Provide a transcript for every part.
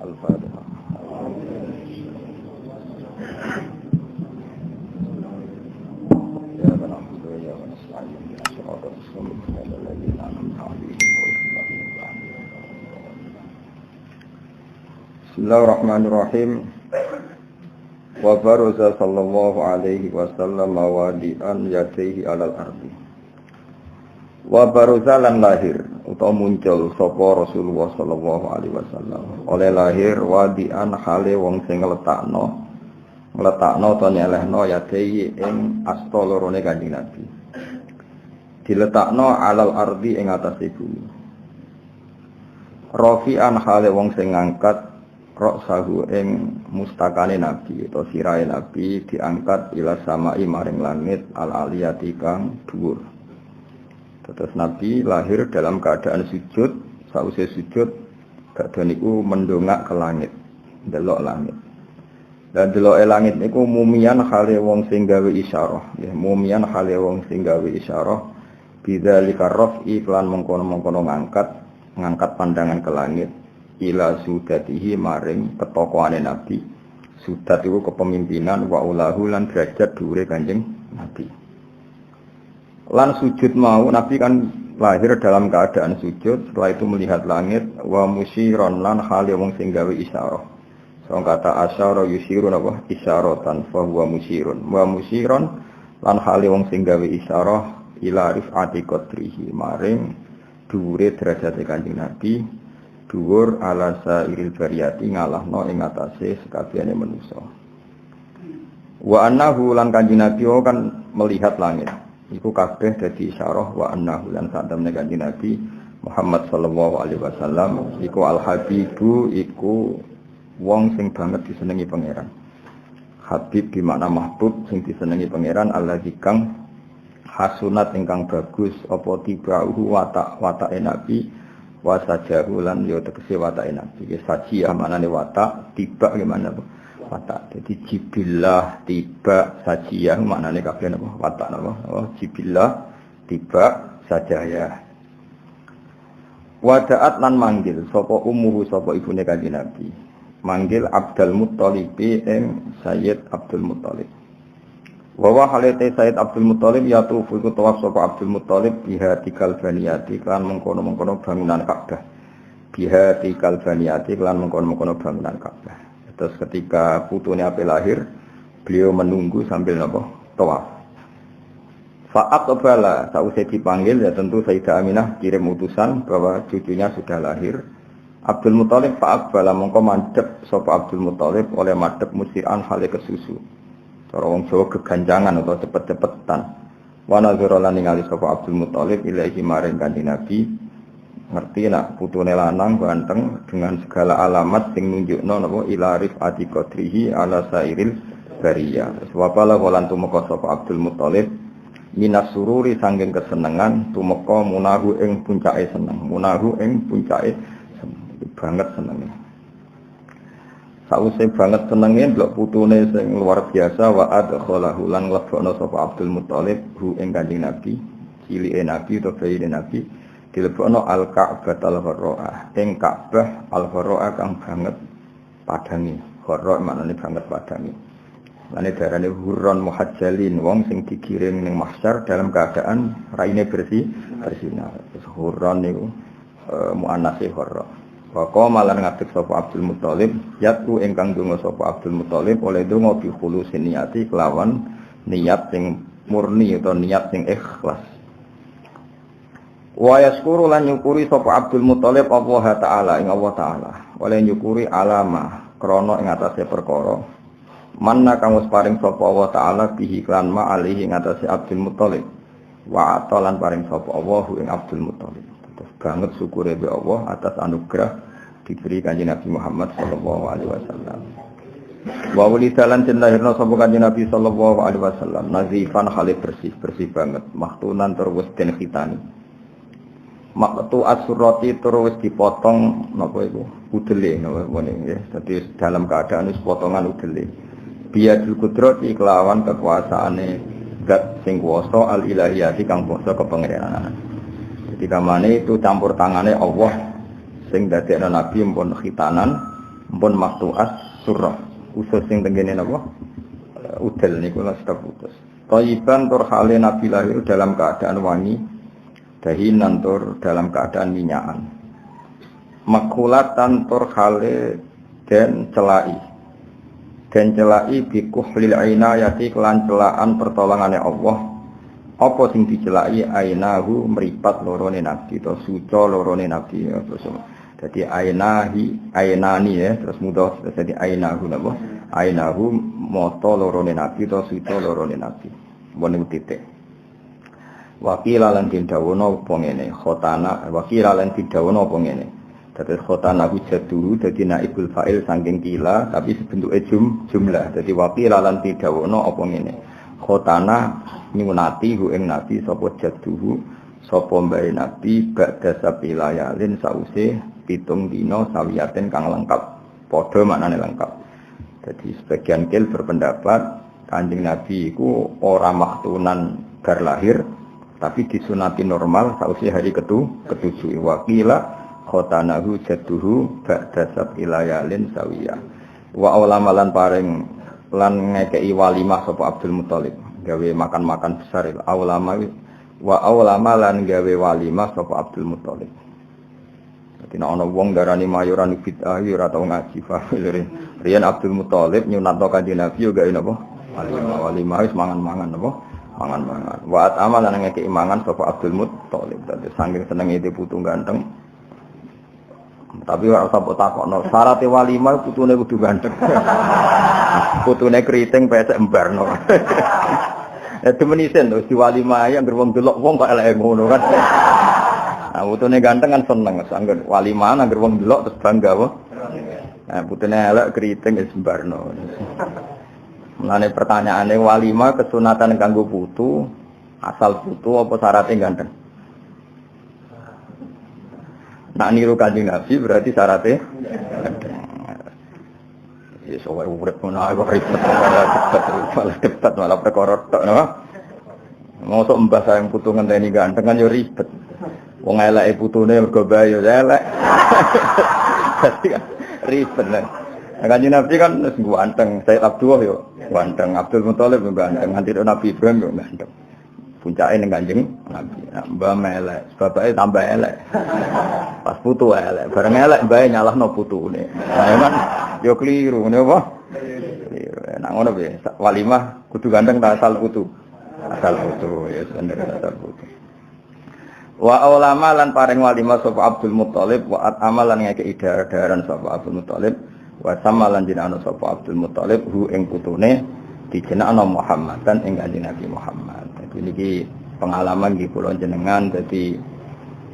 Al-Fatihah. Ya na'budu wa ya nasta'in shiratal mustaqim alladziina an'amta 'alaihim ghairil maghdubi 'alaihim. Bismillahirrahmanirrahim. Wa baraza sallallahu alaihi wasallam wadi'an yadayhi 'alal ardi. Wa baraza lan lahir utawa muncul sapa Rasulullah sallallahu alaihi wasallam oleh lahir wadi'an hale wong sing ngletakno utawa nyelehno yadayhi ing asta lorone Kanjeng Nabi. Diletakno 'alal ardi ing atase bumi. Rafi'an hale wong sing ngangkat roksahu ing mustakane Nabi atau sirahe Nabi diangkat ila samai maring langit al-aliyati kang dhuwur. Terus Nabi lahir dalam keadaan sujud, sausé sujud badhe niku mendongak ke langit, ndelok langit. Dan deloke langit niku mumian hale wong sing gawe isyarah, nggih, mumian hale wong sing gawe isyarah bidzalika raf'i lan mengkono-mengkono ngangkat pandangan ke langit ila sudatihi maring ketokohane Nabi. Sudat itu kepemimpinan wa ulahu lan derajat dhuwure Kanjeng Nabi. Lan sujud mau Nabi kan lahir dalam keadaan sujud, setelah itu melihat langit wa musyiron lan hale wong sing gawe isyarah. So kata asyara yusyirun apa isyaratan fa huwa musyirun. Wa musyiron lan hale wong sing gawe isyarah ila rifati qadrihi maring dhuwure derajate Kanjeng Nabi. Dhuwur ala sairil bariyati ngalahno ing atase sekabehane manusa. Wa annahu lan Kanjeng Nabi kan melihat langit. Iku kabeh dadi isyarah wa annahu lan sadamne Kanjeng Nabi Muhammad sallallahu alaihi wasallam iku al-habibu iku wong sing banget disenengi pangeran. Habib di makna mahbub sing disenengi pangeran allazi kang hasunat ingkang bagus apa tibahu watake Nabi wa sajahu lan yo tegese watake Nabi. Sajiyah maknane watak, tiba gimana watak. Jadi jibillah tiba sajiyah maknane kabeh napa watak napa. Oh jibillah tiba sajaya. Wadaat lan manggil sapa ummuhu sapa ibune Kanjeng Nabi. Manggil Abdul Muthalib ing Sayyid Abdul Muthalib. Wa wa halate Sayyid Abdul Muthalib yatufu iku tawaf sapa Abdul Muthalib biha tikal baniyati kan mengkono-mengkono bangunan Ka'bah. Biha tikal baniyati kan mengkono-mengkono bangunan Ka'bah. Terus ketika putune ape lahir, beliau menunggu sambil napa? Tawaf. Fa'at qabala, sausé dipanggil ya tentu Sayyidah Aminah kirim utusan bahwa cucunya sudah lahir. Abdul Muthalib fa'at qabala mongko mandhep sapa Abdul Muthalib oleh madhep musiran hale kesusu. Cara wong Jawa keganjangan atau cepet-cepetan. Wa nazara lan ningali sapa Abdul Muthalib ilahi maring Kanjeng Nabi. Ngerti nak putune lanang ganteng dengan segala alamat sing nunjukno napa ila rifati qadrihi ala sairil bariyah. Wapala lan tumeka sapa Abdul Muthalib minas sururi sanging kesenengan tumeka munahu ing puncake seneng. Munahu ing puncake banget senenge. Sausé banget senenge ndelok putune sing luar biasa wa adkhalahu lan nglebokno sapa Abdul Muthalib hu ing Kanjeng Nabi, cilike Nabi utawa bayine Nabi. Dilebokno al-Ka'bah al-Gharra'ah ing Ka'bah al-Gharra'ah kang banget padangi. Gharra' maknane banget padangi. Lane darane hurron muhajjalin wong sing digiring ning mahsyar dalam keadaan raine bersih bersinar. Terus hurron niku muannatse gharra'. Wa qala lan ngatik sapa Abdul Muthalib yatu ingkang donga sapa Abdul Muthalib oleh donga bi khulusin niyati kelawan niat sing murni utawa niat sing ikhlas. Wa yaskuru lan nyukuri sapa Abdul Muthalib Allah Ta'ala ing Allah Ta'ala. Oleh nyukuri alama krana ing atase perkara. Manna kang wis paring sapa Allah Ta'ala bihi lan ma alihi ing atase Abdul Muthalib. Wa atalan paring sapa Allah ing Abdul Muthalib. Terus banget syukure be Allah atas anugerah diberi Kanjeng Nabi Muhammad sallallahu alaihi wasallam. Wa walidalan lahirna sapa Kanjeng Nabi sallallahu alaihi wasallam nazifan khali bersih banget mahtunan terus den khitani. Maktu asurati terus dipotong napa iku udele napa nggih. Dadi dalam keadaan wis potongan udele. Biadul qudrati kelawan kekuasaane zat sing kuwasa al ilahiyati kang kuwasa kepangeranan. Jadi kamane itu campur tangane Allah sing dadekno nabi mpun khitanan Mpun maktuat surah usus sing tenggene napa udel niku lha sudah putus. Thayyiban tur hale nabi lahir dalam keadaan wangi, dahinan tur dalam keadaan minyakan. Makulatan tur hale den celai. Den celai bikuhlil ainayati kelan celaan pertolongane Allah. Apa sing dicelai ainahu meripat lorone nabi to suca lorone nabi terus. Jadi ainani ya terus mudah jadi ainahu napa ainahu moto lorone nabi to suca lorone nabi wonten titik wakila lan dindawono apa ngene khotana wakila lan dindawono apa ngene dadi khotana ku jatuh dadi naibul fa'il saking kila tapi bentuke jumlah dadi wakila lan dindawono apa ngene khotana nyunati hu ing nabi sapa jatuh sapa mbae nabi ba'da sabilayalin sause 7 dina sawiyaten kang lengkap padha maknane lengkap. Jadi sebagian kil berpendapat Kanjeng Nabi iku ora maktunan bar lahir tapi disunati normal sausi hari ketujuh wakila khotanahu jadduhu ba'da sabilayalin sawiyah wa ulamalan paring lan ngekei walimah sapa Abdul Muthalib gawe makan-makan besar ulama wa ulama lan gawe walimah sapa Abdul Muthalib. Dina ana wong darani mayoran bid'ah ora tau ngaji fahire. Riyen Abdul Muthalib nyunatno Kanjeng Nabi yo gawe napa? Walimah wis mangan-mangan napa? Mangan-mangan. Wa amal lan ngekeki mangan sapa Abdul Muthalib. Dadi saking senenge itu putu ganteng. Tapi ora usah takokno, syaraté walimah putune kudu ganteng. Putune kriting pesek embarno. Ya temenisen wis walimah ya anggere wong delok wong kok eleke ngono kan. Nah, putune ganteng kan seneng, angger walimah angger wong delok terus bangga wae. Nah, putune elek keriting wis sembarno. Mulane pertanyaane walimah kesunatan kanggo putu, asal putu apa syaratnya ganteng? Nak niru Kanjeng Nabi berarti syaratnya ganteng. Ya sowe urip ngono ae kok ribet malah perkara tok napa. Mosok mbah sayang putu ngenteni ganteng kan yo ribet. Wong eleke putune mergo bae yo elek. Dadi kan ribet lah. Kanjeng Nabi kan wis ganteng, Sayyid Abdullah yo ganteng, Abdul Muthalib yo ganteng, nganti Nabi Ibrahim yo ganteng. Puncake ning Kanjeng Nabi. Mbah elek, bapake tambah elek. Pas putu elek, bareng elek bae nyalahno putune. Nah kan yo kliru ngene apa? Kliru. Nek ngono piye? Walimah kudu ganteng ta asal putu. Asal putu ya bener asal putu. Wa ulama lan paring walimah sapa Abdul Muthalib wa amalan ngeke idar-daran sapa Abdul Muthalib wa samalan jenengan sapa Abdul Muthalib hu ing putune dijenengno Muhammadan ing Kanjeng Nabi Muhammad. Dadi niki pengalaman nggih kula jenengan dadi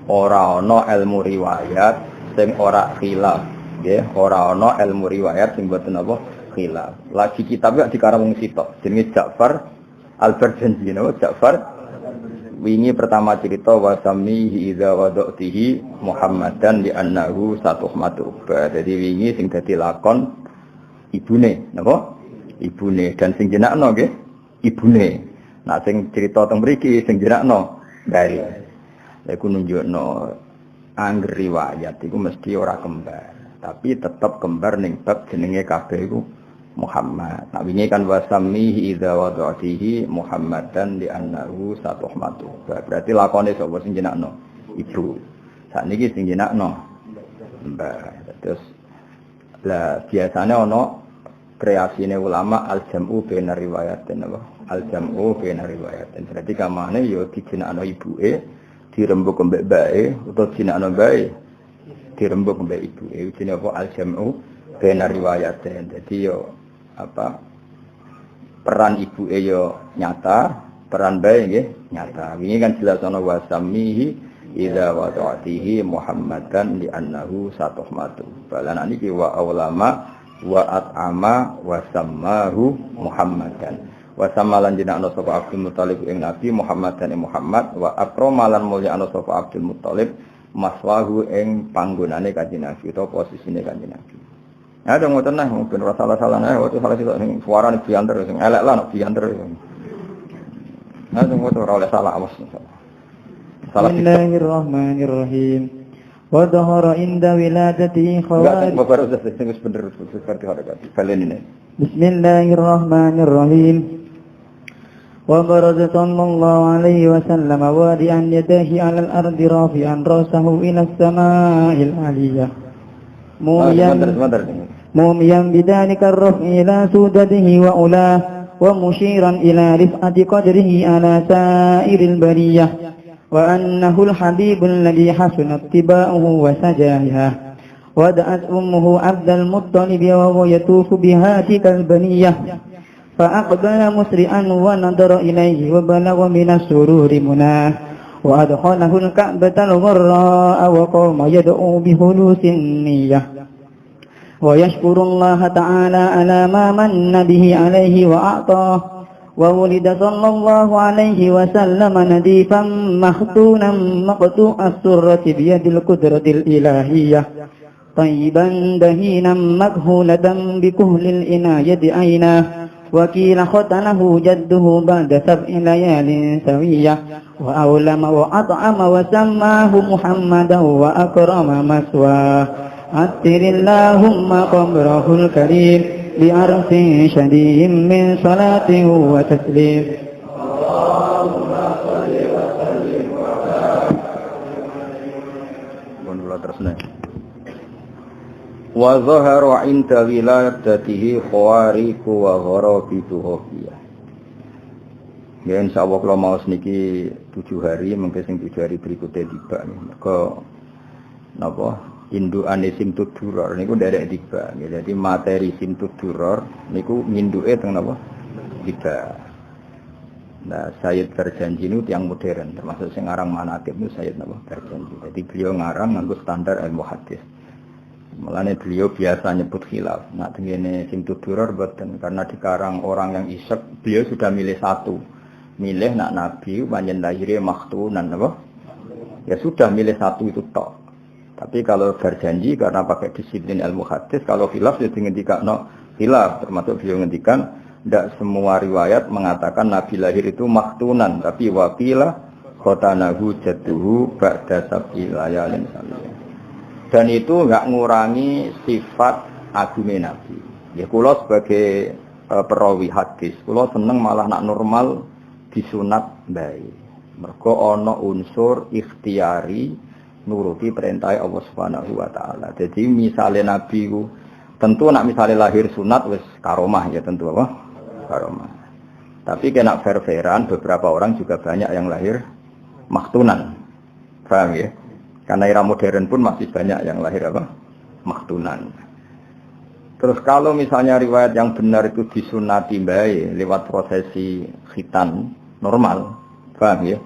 ora ana ilmu riwayat sing ora khilaf nggih, ora ana ilmu riwayat sing boten apa khilaf. Lagi kitab ya dikarang wong sitok jenenge Ja'far Al-Barjanji napa Ja'far wingi pertama cerita wasamihi idza wadatihi Muhammadan li annahu satuhmatu. Jadi wingi sing dadi lakon ibune napa? Ibune dan sing jenakno nggih ibune. Nah sing cerita teng mriki sing jenakno dari. Lha iku nunjukno angger riwayat iku mesti ora kembar, tapi tetep kembar ning bab jenenge kabeh iku Muhammad. Nah wingi kan wasamihi idza wadatihi Muhammadan li annahu satuhmatu. Berarti lakone sapa sing jenakno? Ibu. Sakniki sing jenakno Mbah. Terus lah biasane ana kreasine ulama al-jam'u baina riwayatin apa? Al-jam'u baina riwayatin. Berarti kamane ya dijenakno ibuke, dirembuk mbek bae utawa jenakno bae dirembuk mbek ibuke. Jenenge apa? Al-jam'u baina riwayatin. Jadi yo apa peran ibu yo nyata, peran bae nggih nyata. Wingi kan jelas ana wasamihi idza wada'atihi Muhammadan li annahu satuhmatu. Balan niki wa ulama wa at'ama wa sammahu Muhammadan. Wa samalan jenakna sapa Abdul Muthalib ing Nabi Muhammadan Muhammad wa akramalan mulyana sapa Abdul Muthalib maswahu ing panggonane Kanjeng Nabi utawa posisine Kanjeng Nabi. Ada ngoten nah mungkin ora salah-salah nah waktu salah sing suarane bianter sing elek lah nek bianter. Nah ngoten ora oleh salah awas. Bismillahirrahmanirrahim. وظهر عند ولادته خوارج. بسم الله الرحمن الرحيم. وبرز صلى الله عليه وسلم وادعا يديه على الأرض رافعا رأسه إلى السماء العلية موميا بذلك الرفع إلى سودته وأولاه ومشيرا إلى رفعة قدره على سائر البرية وأنه الحبيب الذي حسن اتباعه وسجاها. ودعت أمه عبد المطلب وهو يطوف بهاتك البنية فأقبل مسرعا ونظر إليه وبلغ من السرور مناه وأدخله الكعبة الغراء وقام يدعو بخلوص النية ويشكر الله تعالى على ما من به عليه وأعطاه. وولد صلى الله عليه وسلم نظيفا مختونا مقطوع السرة بيد القدرة الإلهية طيبا دهينا مكهولة بكهل الإناية عيناه. وكيل ختنه جده بعد 7 ليال سوية وأولم وأطعم وسماه محمدا وأكرم مثواه. عطر اللهم قبره الكريم بعرف شديد من صلاة وتسليم. اللهم صل وسلم وبارك. Wa zahara inda wiladatihi khawariku wa gharabitu khafiyah. Ya insyaallah kalau mau niki 7 hari mungkin sing 7 hari berikutnya tiba mergo napa indukane simtud duror niku nderek tiba. Jadi materi simtud duror niku nginduke teng napa tiba. Nah, Sayyid Barjanji itu yang modern termasuk sing aran manaqib niku Sayyid napa Barjanji. Jadi beliau ngarang nganggo standar ilmu hadis. Mulane beliau biasa nyebut khilaf. Nak tengene sing tuduror boten karena dikarang orang yang isek, beliau sudah milih satu. Milih nak nabi panjen lahirnya maktunan apa? Ya sudah milih satu itu tok. Tapi kalau berjanji karena pakai disiplin ilmu hadis, kalau khilaf ya ngendikakno khilaf, termasuk beliau ngendikan ndak semua riwayat mengatakan nabi lahir itu maktunan, tapi waqila khotanahu jadduhu ba'da sab'i layalin salih. Dan itu enggak ngurangi sifat agungnya Nabi. Ya kula sebagai perawi hadis, kula seneng malah nak normal disunat bae. Mergo ana unsur ikhtiari nuruti perintah Allah Subhanahu wa taala. Jadi misale Nabi ku tentu nak misale lahir sunat wis karomah ya tentu apa? Karomah. Tapi kena fair-fairan beberapa orang juga banyak yang lahir maktunan. Paham ya? Karena era modern pun masih banyak yang lahir apa? Maktunan. Terus kalau misalnya riwayat yang benar itu disunati bae lewat prosesi khitan normal, paham ya?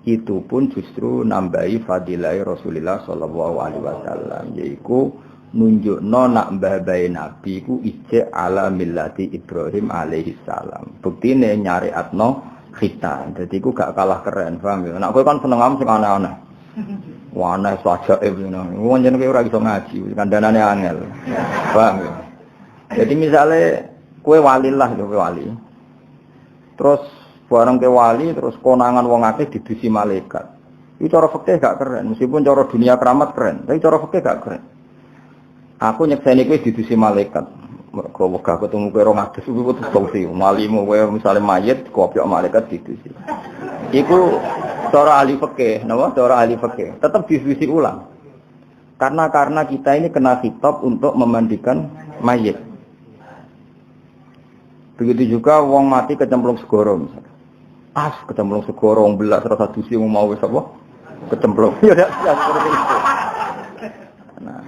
Itu pun justru nambahi fadilah Rasulullah sallallahu alaihi wasallam, yaiku nunjukno nak mbah-bae Nabi ku ijek ala millati Ibrahim alaihi salam. Buktine nyariatno khitan. Dadi ku gak kalah keren, paham ya? Nek kowe kan seneng am sing aneh-aneh. Wah, aneh sajaib ngono. Wong jenenge ora iso ngaji, kandhanane angel. Paham ya? Jadi misalnya kowe wali lah, kowe wali. Terus bareng ke wali terus konangan wong akeh didusi malaikat. Itu cara fikih gak keren, meskipun cara dunia keramat keren, tapi cara fikih gak keren. Aku nyekseni kowe didusi malaikat. Mergo wegah ketemu kowe 200 kuwi putus solusi. Malimu kowe misale mayit kopiok malaikat didusi. Iku cara ahli fikih, napa? Cara ahli fikih. Tetap diskusi ulang. Karena kita ini kena khitab untuk memandikan mayit. Begitu juga wong mati kecemplung segoro misalnya. Kecemplung segoro wong belas rasa dusi mau wis apa? Kecemplung. Ya seperti itu. Nah,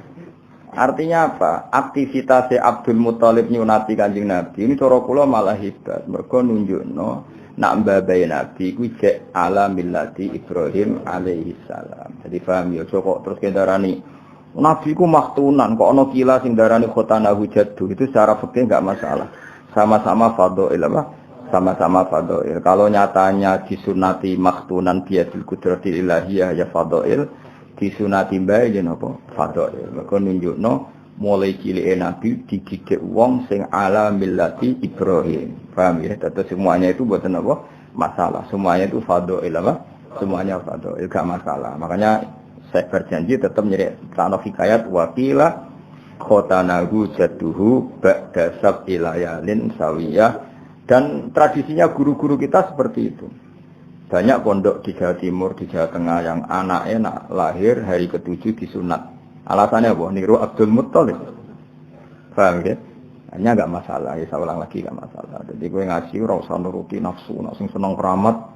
artinya apa? Aktivitas Abdul Muthalib nyunati Kanjeng Nabi ini cara kula malah hebat. Mergo nunjukno nak mbabae Nabi ku jek ala millati Ibrahim alaihi salam. Jadi paham ya, kok terus kendarani Nabi ku maktunan kok ana kila sing darani khotanahu jaddu itu secara fikih enggak masalah. Sama-sama fadhail apa? Sama-sama fadhail. Kalau nyatanya disunati maktunan biadil qudratil ilahiyah ya fadhail, disunati mbae ya napa? Fadhail. Mergo nunjukno mulai cilike Nabi dididik wong sing ala millati Ibrahim. Paham ya? Terus semuanya itu buatan apa? Masalah. Semuanya itu fadhail apa? Semuanya fadhail, gak masalah. Makanya saya berjanji tetap nyeritakno hikayat wakila khotanahu jadduhu ba'da sab'i layalin sawiyah. Dan tradisinya guru-guru kita seperti itu. Banyak pondok di Jawa Timur, di Jawa Tengah yang anaknya lahir hari ke-7 disunat. Alasannya apa? Niru Abdul Muttalib. Paham ya? Hanya enggak masalah, ya saya ulang lagi enggak masalah. Jadi gue ngaji ora usah nuruti nafsu, nek sing seneng keramat,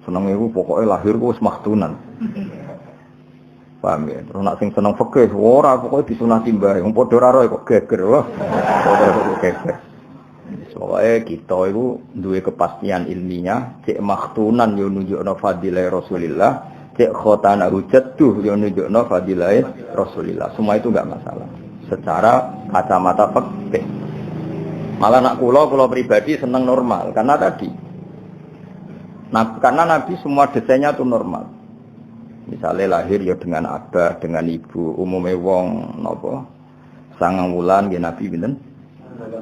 seneng iku pokoke lahir ku wis maktunan. Paham ya? Terus nek sing seneng fikih ora pokoke disunati mbah, wong padha ora kok geger loh. Padha kok geger. Soalnya kita itu duwe kepastian ilmiah, cek maktunan yo nunjukno fadilah Rasulillah, cek khotana hujatuh yo nunjukno fadilah Rasulillah. Semua itu enggak masalah. Secara kacamata fikih. Malah nak kula pribadi seneng normal karena tadi. Karena Nabi semua desainnya itu normal. Misalnya lahir ya dengan abah, dengan ibu, umumnya wong napa 9 wulan nggih Nabi pinten?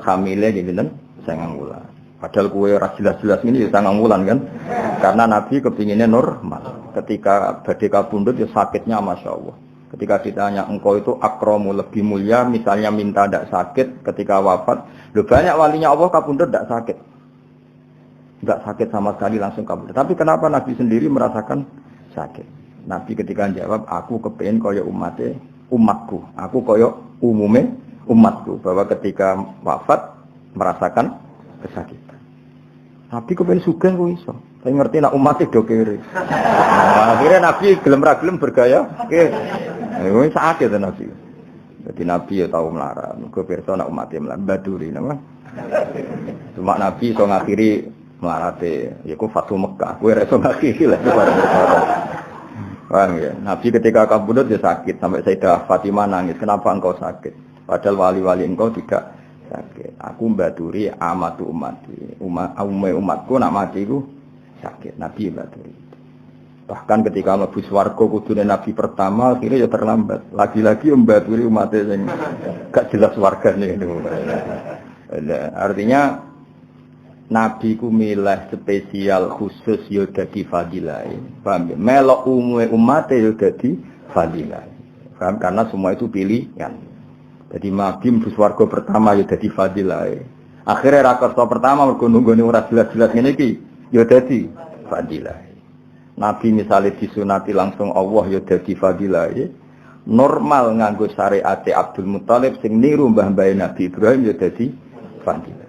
Hamile nggih pinten? 9 wulan. Padahal kue ora jelas-jelas ini ya 9 wulan kan. Karena Nabi kepinginnya normal. Ketika badhe kabundut ya sakitnya Masya Allah. Ketika ditanya engkau itu akromu lebih mulia, misalnya minta tidak sakit ketika wafat. Banyak walinya Allah kabundut tidak sakit. Tidak sakit sama sekali langsung kabundut. Tapi kenapa Nabi sendiri merasakan sakit? Nabi ketika jawab, aku kepingin kaya umatku. Aku kaya umume umatku. Bahwa ketika wafat merasakan kesakitan. Nabi kepingin sugih kok iso. Saya ngerti nak umatnya do kere. Akhirnya Nabi gelem ra gelem bergaya. Ini sakit ya Nabi. Jadi Nabi ya tahu melarang. Mergo pirsa nak umatnya melarang baduri napa. Cuma Nabi iso ngakhiri melarate yaiku Fatu Mekah. Kowe ora iso ngakhiri lah. Paham ya? Nabi ketika kabundut dia sakit sampai Sayyidah Fatimah nangis. Kenapa engkau sakit? Padahal wali-wali engkau tidak sakit. Aku baturi amatu umati. Umatku nak mati ku sakit. Nabi baturi. Bahkan ketika mlebu swarga kudune Nabi pertama akhirnya ya terlambat. Lagi-lagi baturi umatnya yang gak jelas wargane itu. Artinya Nabi ku milih spesial khusus yo dadi fadilah. Paham ya? Melok umume umat yo dadi fadilah. Paham? Karena semua itu pilihan. Jadi Nabi mlebu swarga pertama yo dadi fadilah. Akhirnya rakersa pertama mergo nunggone ora jelas-jelas ngene iki yo dadi fadilah. Nabi misalnya disunati langsung Allah yo dadi fadilah. Normal nganggo syariat Abdul Muttalib sing niru mbah-mbah Nabi Ibrahim yo dadi fadilah.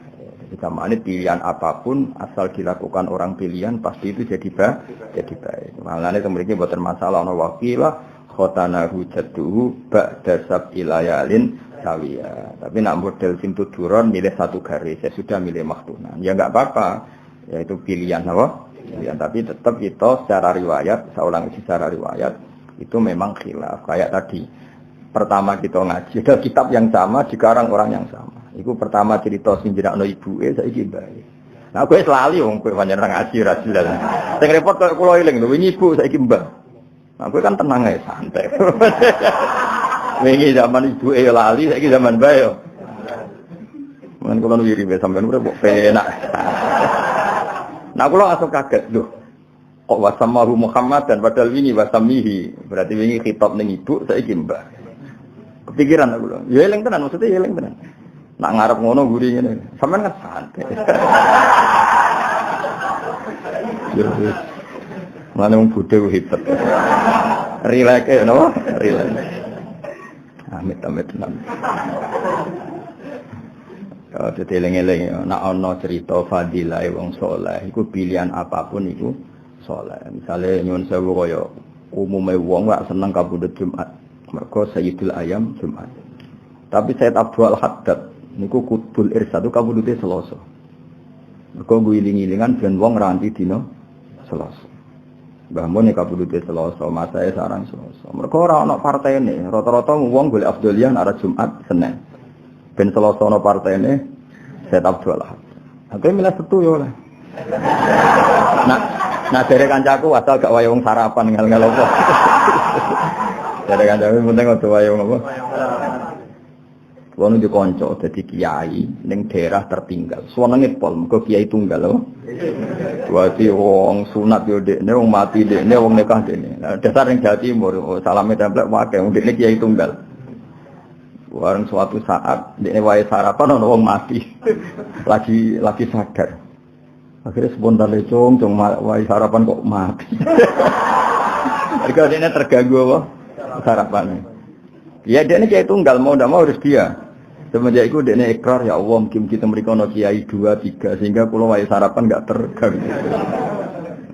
Sama ini pilihan apapun asal dilakukan orang pilihan pasti itu jadi baik. Makanya kemudian buat masalah ana wakilah khotanahu jadduhu ba'da sab'i layalin sawiyah. Tapi nak model pintu duron milih satu garis, saya sudah milih maktunan. Ya enggak apa-apa. Ya itu pilihan apa? Pilihan, tapi tetap kita secara riwayat, saya ulang secara riwayat itu memang khilaf. Kayak tadi pertama kita ngaji ada kitab yang sama dikarang orang yang sama. Iku pertama cerita sing jerakno ibuke saiki mbae. Nah kowe lali wong kowe pancen ngaji ra jelas. Sing repot kok kula eling lho wingi ibu saiki mbah. Nah kowe kan tenang ae santai. Wingi zaman ibuke ya lali saiki zaman mbae yo. Men kula wiri wae sampean ora kok penak. Nah kula asal kaget lho. Kok wasamahu Muhammad dan padahal wingi wasamihi. Berarti wingi khitab ning ibu saiki mbah. Kepikiran aku lho. Ya eling tenan maksudnya ya eling tenan. Nak ngarep ngono guri ngene. Sampeyan kan santai. Mana wong budhe hebat. Rileks no, rileks. Amit-amit tenan. Ya dadi eling-eling nak ana cerita fadilah wong saleh iku pilihan apapun iku saleh. Misale nyuwun sewu kaya umume wong gak seneng kabudut Jumat. Mergo Sayyidul Ayam Jumat. Tapi Sayyid Abdul Haddad niku kutbul irsad itu kabudute Selasa. Mergo guling-gilingan ben wong ranti dina Selasa. Mbah Mun kabudute Selasa, masae sarang Selasa. Mergo ora ana partene, rata-rata wong golek afdoliyah arah Jumat, Senin. Ben Selasa ana partene Sayyid Abdul Ahad. Aku milih setu yo lah. Nah dari kancaku asal gak wae wong sarapan ngel-ngel apa. Dari kancaku penting ora wae wong apa. Kulo nu kanca dadi kiai ning daerah tertinggal. Suwenenge pol mergo kiai tunggal lho. Berarti wong sunat yo dekne, wong mati dekne, wong nikah dekne. Nah, dasar ning Jawa Timur salame templek wae wong dekne kiai tunggal. Warung suatu saat dekne wae sarapan ana wong mati. lagi sadar. Akhirnya spontan lecong wae sarapan kok mati. Harga dekne terganggu apa? Sarapannya. Ya dekne kiai tunggal mau ndak mau harus dia. Semenjak itu dia ikrar, ya Allah mungkin kita mereka kiai 2, 3 sehingga kalau wae sarapan enggak terganggu.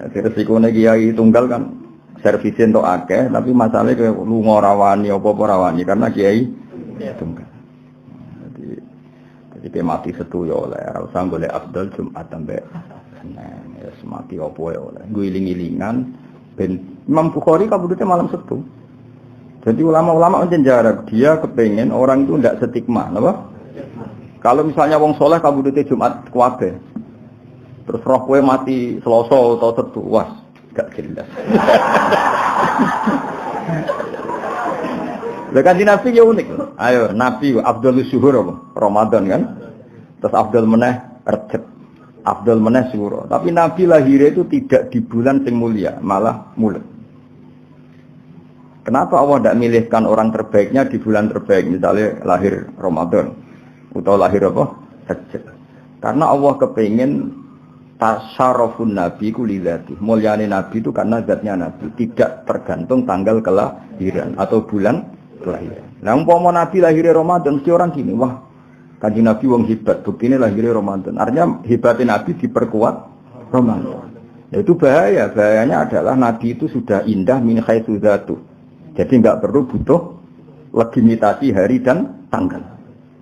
Jadi resikonya kiai tunggal kan servisin tok akeh, tapi masalahnya kayak lunga rawani apa-apa rawani karena kiai tunggal. Jadi dia mati setu ya oleh, ora usah golek afdal Jumat sampai Senin, ya mati apa ya oleh. Guling-gilingan ben Imam Bukhari kabudute malam setu. Jadi ulama-ulama menjarak dia kepengen orang itu tidak stigma, apa? Kalau misalnya wong soleh kabudute Jumat kuwabe, terus roh kowe mati Selasa atau Setu, wah, gak jelas. Lah kan Nabi ya unik. Ayo, Nabi Abdul Syuhur apa? Ramadan kan? Terus Abdul meneh Rejab. Abdul meneh Syuro. Tapi Nabi lahirnya itu tidak di bulan sing mulia, malah mulut. Kenapa Allah tidak milihkan orang terbaiknya di bulan terbaik, misalnya lahir Ramadan atau lahir apa? Rejab. Karena Allah kepingin tasyarafun Nabi kulilati. Mulyane Nabi itu karena zatnya Nabi, tidak tergantung tanggal kelahiran atau bulan kelahiran. Nah, umpama Nabi lahir Ramadan, mesti orang gini, wah, Kanjeng Nabi wong hebat, buktinya lahir Ramadan. Artinya hebatnya Nabi diperkuat Ramadan. Ya, itu bahaya. Bahayanya adalah Nabi itu sudah indah min haitsu dzatu. Jadi enggak perlu butuh legitimasi hari dan tanggal.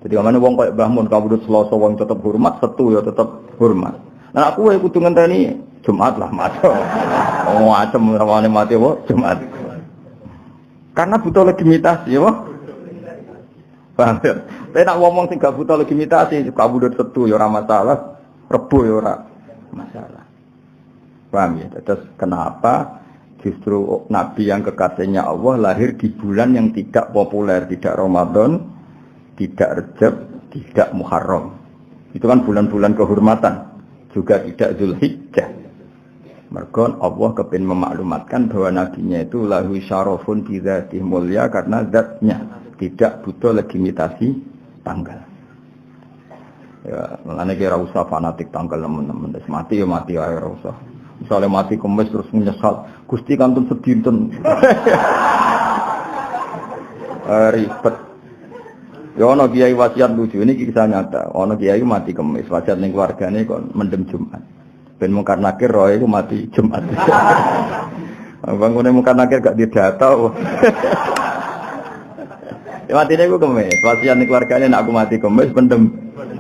Jadi kamane wong koyo Mbah Mun kabudut Selasa wong tetep hormat, Setu ya tetep hormat. Nah aku kudu ngenteni Jumat lah maco. Oh macem rawane mati kok Jumat. Karena butuh legitimasi ya. Paham ya? Tapi nak ngomong sing gak butuh legitimasi kabudut Setu ya ora masalah, Rebo ya ora masalah. Paham ya? Terus kenapa justru Nabi yang kekasihnya Allah lahir di bulan yang tidak populer, tidak Ramadan, tidak Rejab, tidak Muharram. Itu kan bulan-bulan kehormatan, juga tidak Zulhijjah. Mergon Allah kepin memaklumatkan bahwa nabinya itu lahu syarafun bi dzatihi mulia karena zatnya tidak butuh legitimasi tanggal. Ya, mulane kira usah fanatik tanggal teman-teman. Mati ya mati ae ora usah. Misalnya mati kemis terus menyesal, Gusti kantun sedinten. Ribet. Ya ono kiai wasiat lucu ini kisah nyata. Ono kiai mati kemis, wasiat ning keluargane kon mendem Jumat. Ben mungkar nakir roe iku mati Jumat. Bangune mungkar nakir gak didata. Ya matine iku kemis, wasiat ning keluargane nek aku mati kemis mendem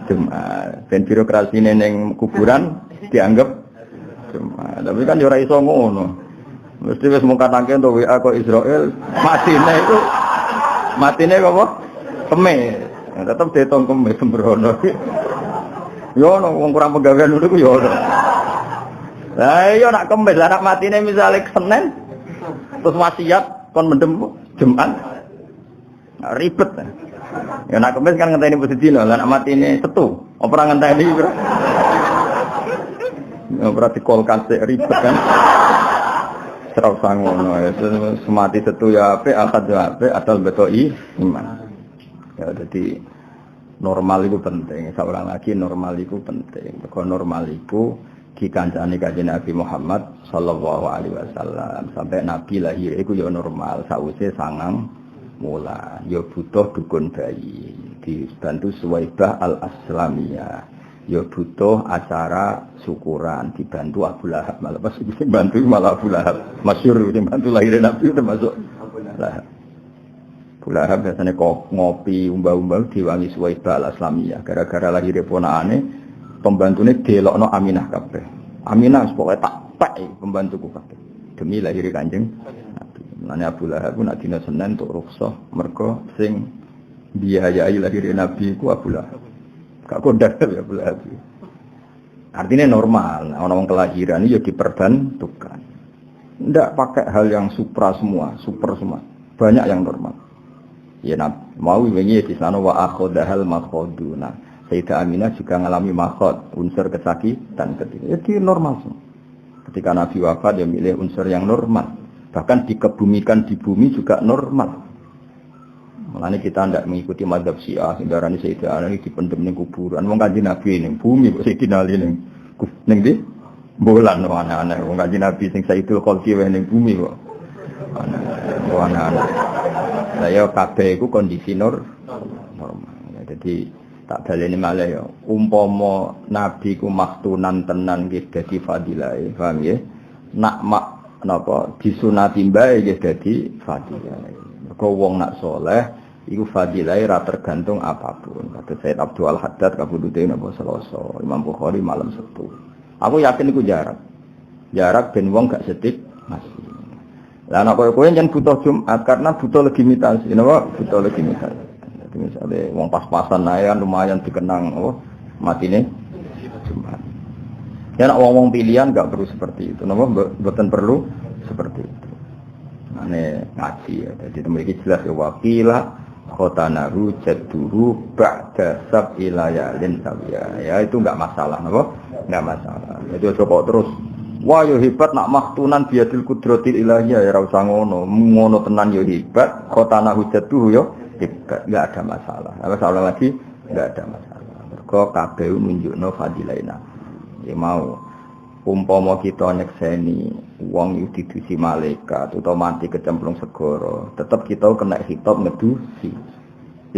Jumat. Ben birokrasine ning kuburan dianggap Jumat. Tapi kan ora iso ngono. Mesti wis mungkatake untuk WA kok Israel matine apa? Kemis. Ya, tetep diitung kemis sembrono. Yo ono wong kurang pegawean ngono ku yo ono. Lah iya nak kemis, lah nak matine misale Senin terus wasiat kon mendem Jumat. Nah, ribet. Ya nak kemis kan ngenteni posisine, lah nak matine Setu. Apa ora ngenteni bro? Berarti kolkan ribet kan. Serau sangono ya semati Setu ya apik akad ya apik adal betoi iman. Ya jadi normal itu penting. Seorang lagi normal itu penting. Kalau normal itu dikancani kanjeng Nabi Muhammad sallallahu alaihi wasallam sampai Nabi lahir itu ya normal sause sangang mula ya butuh dukun bayi dibantu Suwaibah al-Aslamiyah. Ya butuh acara syukuran dibantu Abu Lahab malah pas bantu malah Abu Lahab masyhur bantu lahir Nabi termasuk Lahab. Abu Lahab biasanya ngopi umbah-umbah diwangi Suwaibah al-Aslamiyah gara-gara lahir ponakane pembantune delokno Aminah kabeh. Aminah pokoke tak pembantuku kabeh demi lahir Kanjeng Nabi. Mulane Abu Lahab nek dina Senin tok rukhsah mergo sing biayai lahir Nabi ku Abu Lahab. Gak kondang ya Lahab. Artinya normal. Orang kelahiran itu diperbantukan. Tidak pakai hal yang super semua. Banyak yang normal. Ya mau wingi di sana wa akhodahal makhoduna. Sayyidah Aminah juga mengalami makhod, unsur kesakitan ketika. Jadi normal semua. Ketika Nabi wafat dia milih unsur yang normal. Bahkan dikebumikan di bumi juga normal. Makanya kita tidak mengikuti mazhab Syiah, darani Sayyidah Aminah dipendem ning kuburan. Wong Kanjeng Nabi ning bumi kok Sayyidina Ali ning ndi? Bolan aneh-aneh. Wong Kanjeng Nabi sing Sayyidul Khalqi wae ning bumi kok. Aneh-aneh. Saya kabeh iku kondisi normal. Ya, jadi tak baleni malih ya. Umpama nabi ku maktunan tenan nggih dadi fadilah, paham nggih? Nak napa disunati mbae nggih dadi fadilah. Mergo wong nak saleh iku fadilah ra tergantung apapun. Kata Said Abdul Haddad kabudute napa Selasa, Imam Bukhari malam Sabtu. Aku yakin iku jarak. Jarak ben wong gak setik masih. Lah nek kowe yen butuh Jumat karena butuh legitimasi, napa? Butuh legitimasi. Jadi misalnya wong pas-pasan ae kan lumayan dikenang matine Jumat. Ya nek wong pilihan enggak perlu seperti itu, napa? Mboten perlu seperti itu. Mane ngaji ya. Jadi mriki jelas ya wakila khotanahu jaduru ba'da sab'ilayalin sawiya. Ya itu enggak masalah, napa? Enggak masalah. Jadi coba terus wah yo hebat nak maktunan biadil kudratil ilahiyah ya ora usah ngono tenan yo hebat khotana hujatuh yo hebat enggak ada masalah. Apa salah lagi enggak ada masalah. Mergo kabeh nunjukno fadilaina. Ya mau umpama kita nyekseni wong yo didusi malaikat utawa mati kecemplung segara, tetep kita kena hitop ngedusi.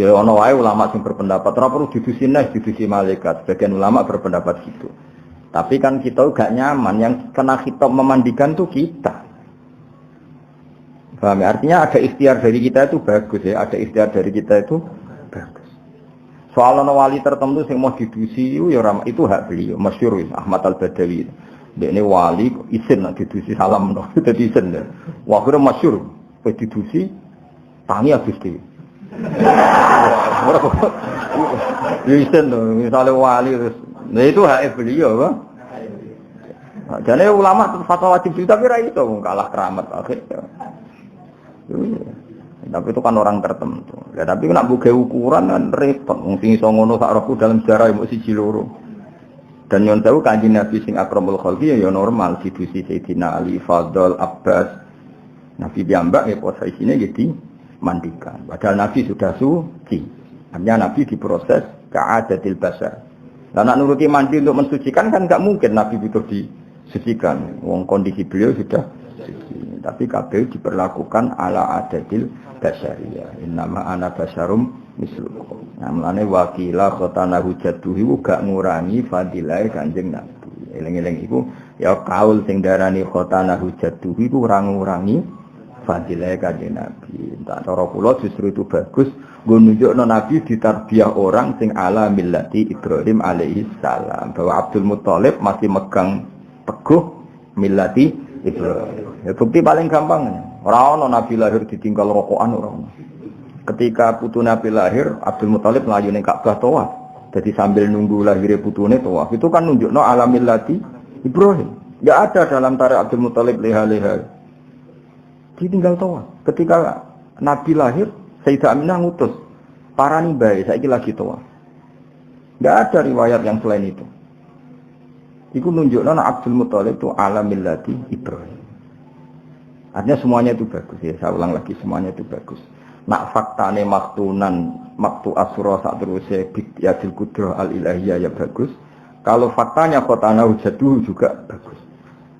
Ya ana wae ulama sing berpendapat ora perlu didusi didusi malaikat. Sebagian ulama berpendapat gitu. Tapi kan kita gak nyaman, yang kena khitab memandikan tuh kita. Paham ya? Artinya ada ikhtiar dari kita itu bagus ya, ada ikhtiar dari kita itu bagus. Soal wali tertentu yang mau didusi itu hak beliau, masyhur Ahmad Al-Badawi. Dia ini wali izin nak didusi salam no, itu izin deh. Wah kira masyhur, pas didusi tangi habis deh. Ya izin tuh, misalnya wali terus. Nah itu hak beliau, Pak. Jadi ulama fatwa wajib juga tapi ra itu kalah keramat akhirnya. Tapi itu kan orang tertentu. Ya tapi nak buka ukuran kan repot. Wong sing iso ngono sak rohku dalam sejarah mung siji loro. Dan yang tahu Kanjeng Nabi sing akramul khalqi ya normal didusi Sayyidina Ali, Fadl, Abbas. Nabi piyambak ya posisine jadi mandikan. Padahal Nabi sudah suci. Artinya Nabi diproses ka'adatil basar. Nah, nak nuruti mandi untuk mensucikan kan enggak mungkin Nabi butuh disucikan. Wong kondisi beliau sudah suci. Tapi kabeh diperlakukan ala adatil basyariyah. Innama ana basyarum mislukum. Nah, mulane wakila khotana hujatuhu gak ngurangi fadilah Kanjeng Nabi. Eling-eling iku ya kaul sing darani khotana hujatuhu iku ora ngurangi fadilah Kanjeng Nabi. Tak cara kula justru itu bagus. Gue nunjukno Nabi ditarbiyah orang sing ala millati Ibrahim alaihi salam, bahwa Abdul Muthalib masih megang teguh millati Ibrahim. Ya bukti paling gampang. Ora ono Nabi lahir ditinggal rokokan ora ono. Ketika putu Nabi lahir, Abdul Muthalib mlayu ning Ka'bah tawaf. Jadi sambil nunggu lahirnya putune tawaf. Itu kan nunjukno ala millati Ibrahim. Ya ada dalam tarik Abdul Muthalib leha-leha. Ditinggal tawaf. Ketika Nabi lahir Sayyidah Aminah ngutus parani bae saiki lagi tawaf. Enggak ada riwayat yang selain itu. Iku nunjukno Abdul Muthalib itu ala millati Ibrahim. Artinya semuanya itu bagus ya. Saya ulang lagi semuanya itu bagus. Nak faktane maktunan maktu asra sak teruse bidyatil qudrah al ilahiyah ya bagus. Kalau faktanya khotana hujatuh juga bagus.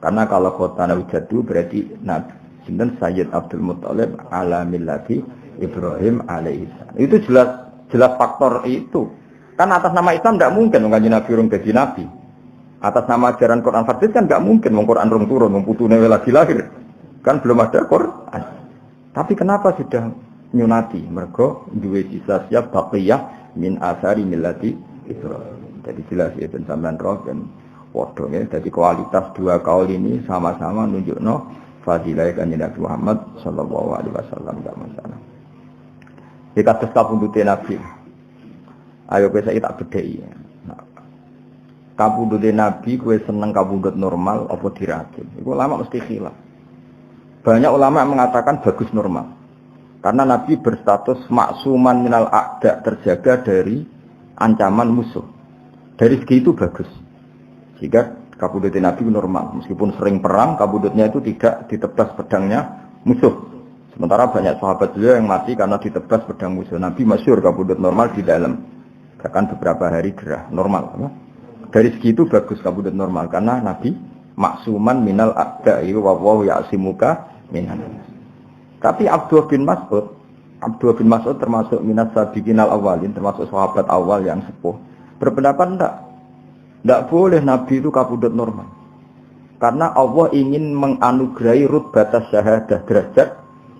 Karena kalau khotana hujatuh berarti Nabi sinten Sayyid Abdul Muthalib ala millati Ibrahim alaihissalam. Itu jelas faktor itu. Kan atas nama Islam tidak mungkin Kanjeng Nabi urung dadi nabi. Atas nama ajaran Quran hadis kan tidak mungkin wong Quran rung turun, wong putune lagi lahir. Kan belum ada Quran. Tapi kenapa sudah nyunati? Mergo duwe sisa siap baqiyah min asari millati Ibrahim. Jadi jelas ya ben sampean roh ben padha ya. Jadi kualitas dua kaul ini sama-sama nunjukno fadilah Kanjeng Nabi Muhammad sallallahu alaihi wasallam enggak masalah. Jika kados kapundhute Nabi. Ayo kowe saiki tak bedheki. Kapundhute Nabi kowe seneng kapundhut normal apa diracun? Iku ulama mesti khilaf. Banyak ulama yang mengatakan bagus normal. Karena Nabi berstatus maksuman minal a'da, terjaga dari ancaman musuh. Dari segi itu bagus. Jika kabudut Nabi normal, meskipun sering perang, kabudutnya itu tidak ditebas pedangnya musuh. Sementara banyak sahabat beliau yang mati karena ditebas pedang musuh. Nabi masyhur kabudut normal di dalam, bahkan beberapa hari gerah normal. Dari segi itu bagus kabudut normal karena Nabi maksuman minal a'da'i wa wallahu ya'simuka minan nas. Tapi Abdullah bin Mas'ud termasuk minas sabiqinal awalin, termasuk sahabat awal yang sepuh, berpendapat tidak boleh Nabi itu kabudut normal. Karena Allah ingin menganugerahi rutbatas syahadah, derajat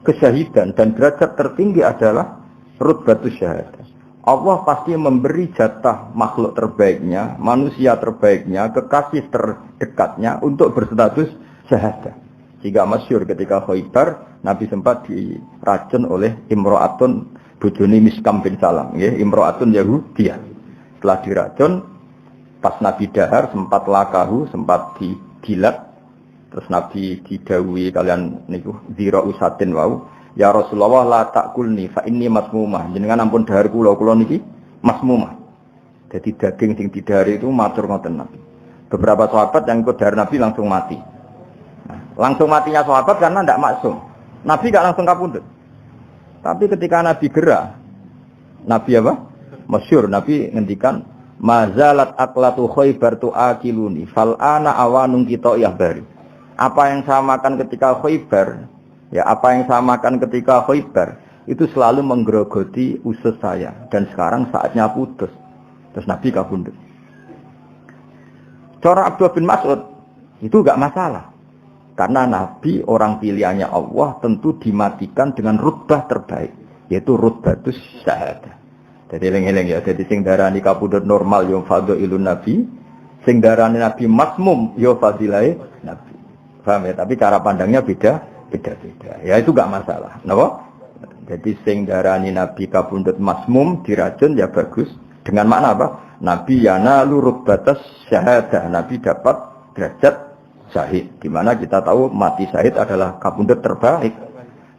kesyahidan, dan derajat tertinggi adalah rutbatus syahadah. Allah pasti memberi jatah makhluk terbaiknya, manusia terbaiknya, kekasih terdekatnya untuk berstatus syahadah. Jika masyhur ketika Khaibar, Nabi sempat diracun oleh Imro'atun bojone Miskam bin Salam, ya, Imro'atun Yahudiyah. Setelah diracun, pas Nabi dahar sempat lakahu, sempat digilat, terus Nabi didhawuhi kalian niku zira usatin wau, ya Rasulullah la takulni fa inni masmumah, jenengan ampun dahar kula niki masmumah. Jadi daging sing didahari itu matur ngoten Nabi. Beberapa sahabat yang ikut dahar Nabi langsung mati. Nah, langsung matinya sahabat karena tidak maksum. Nabi enggak langsung kapundhut. Tapi ketika Nabi gerah, Nabi apa? Masyhur Nabi ngendikan mazalat aklatu Khaibar tu'akiluni fal ana awanung kita yahbari. Apa yang saya makan ketika Khaibar, ya apa yang saya makan ketika Khaibar itu selalu menggerogoti usus saya, dan sekarang saatnya putus. Terus Nabi kabundut. Cara Abdullah bin Mas'ud itu enggak masalah. Karena Nabi orang pilihannya Allah tentu dimatikan dengan rutbah terbaik, yaitu rutbatus syahadah. Jadi eling-eling ya, jadi sing darani kabudut normal yo fadilun Nabi, sing darani Nabi masmum yo fadilai Nabi. Paham ya? Tapi cara pandangnya beda. Ya itu enggak masalah. Napa? Jadi sing darani Nabi kabudut masmum diracun ya bagus. Dengan makna apa? Nabi yanalu rutbatas syahadah. Nabi dapat derajat syahid. Di mana kita tahu mati syahid adalah kabudut terbaik.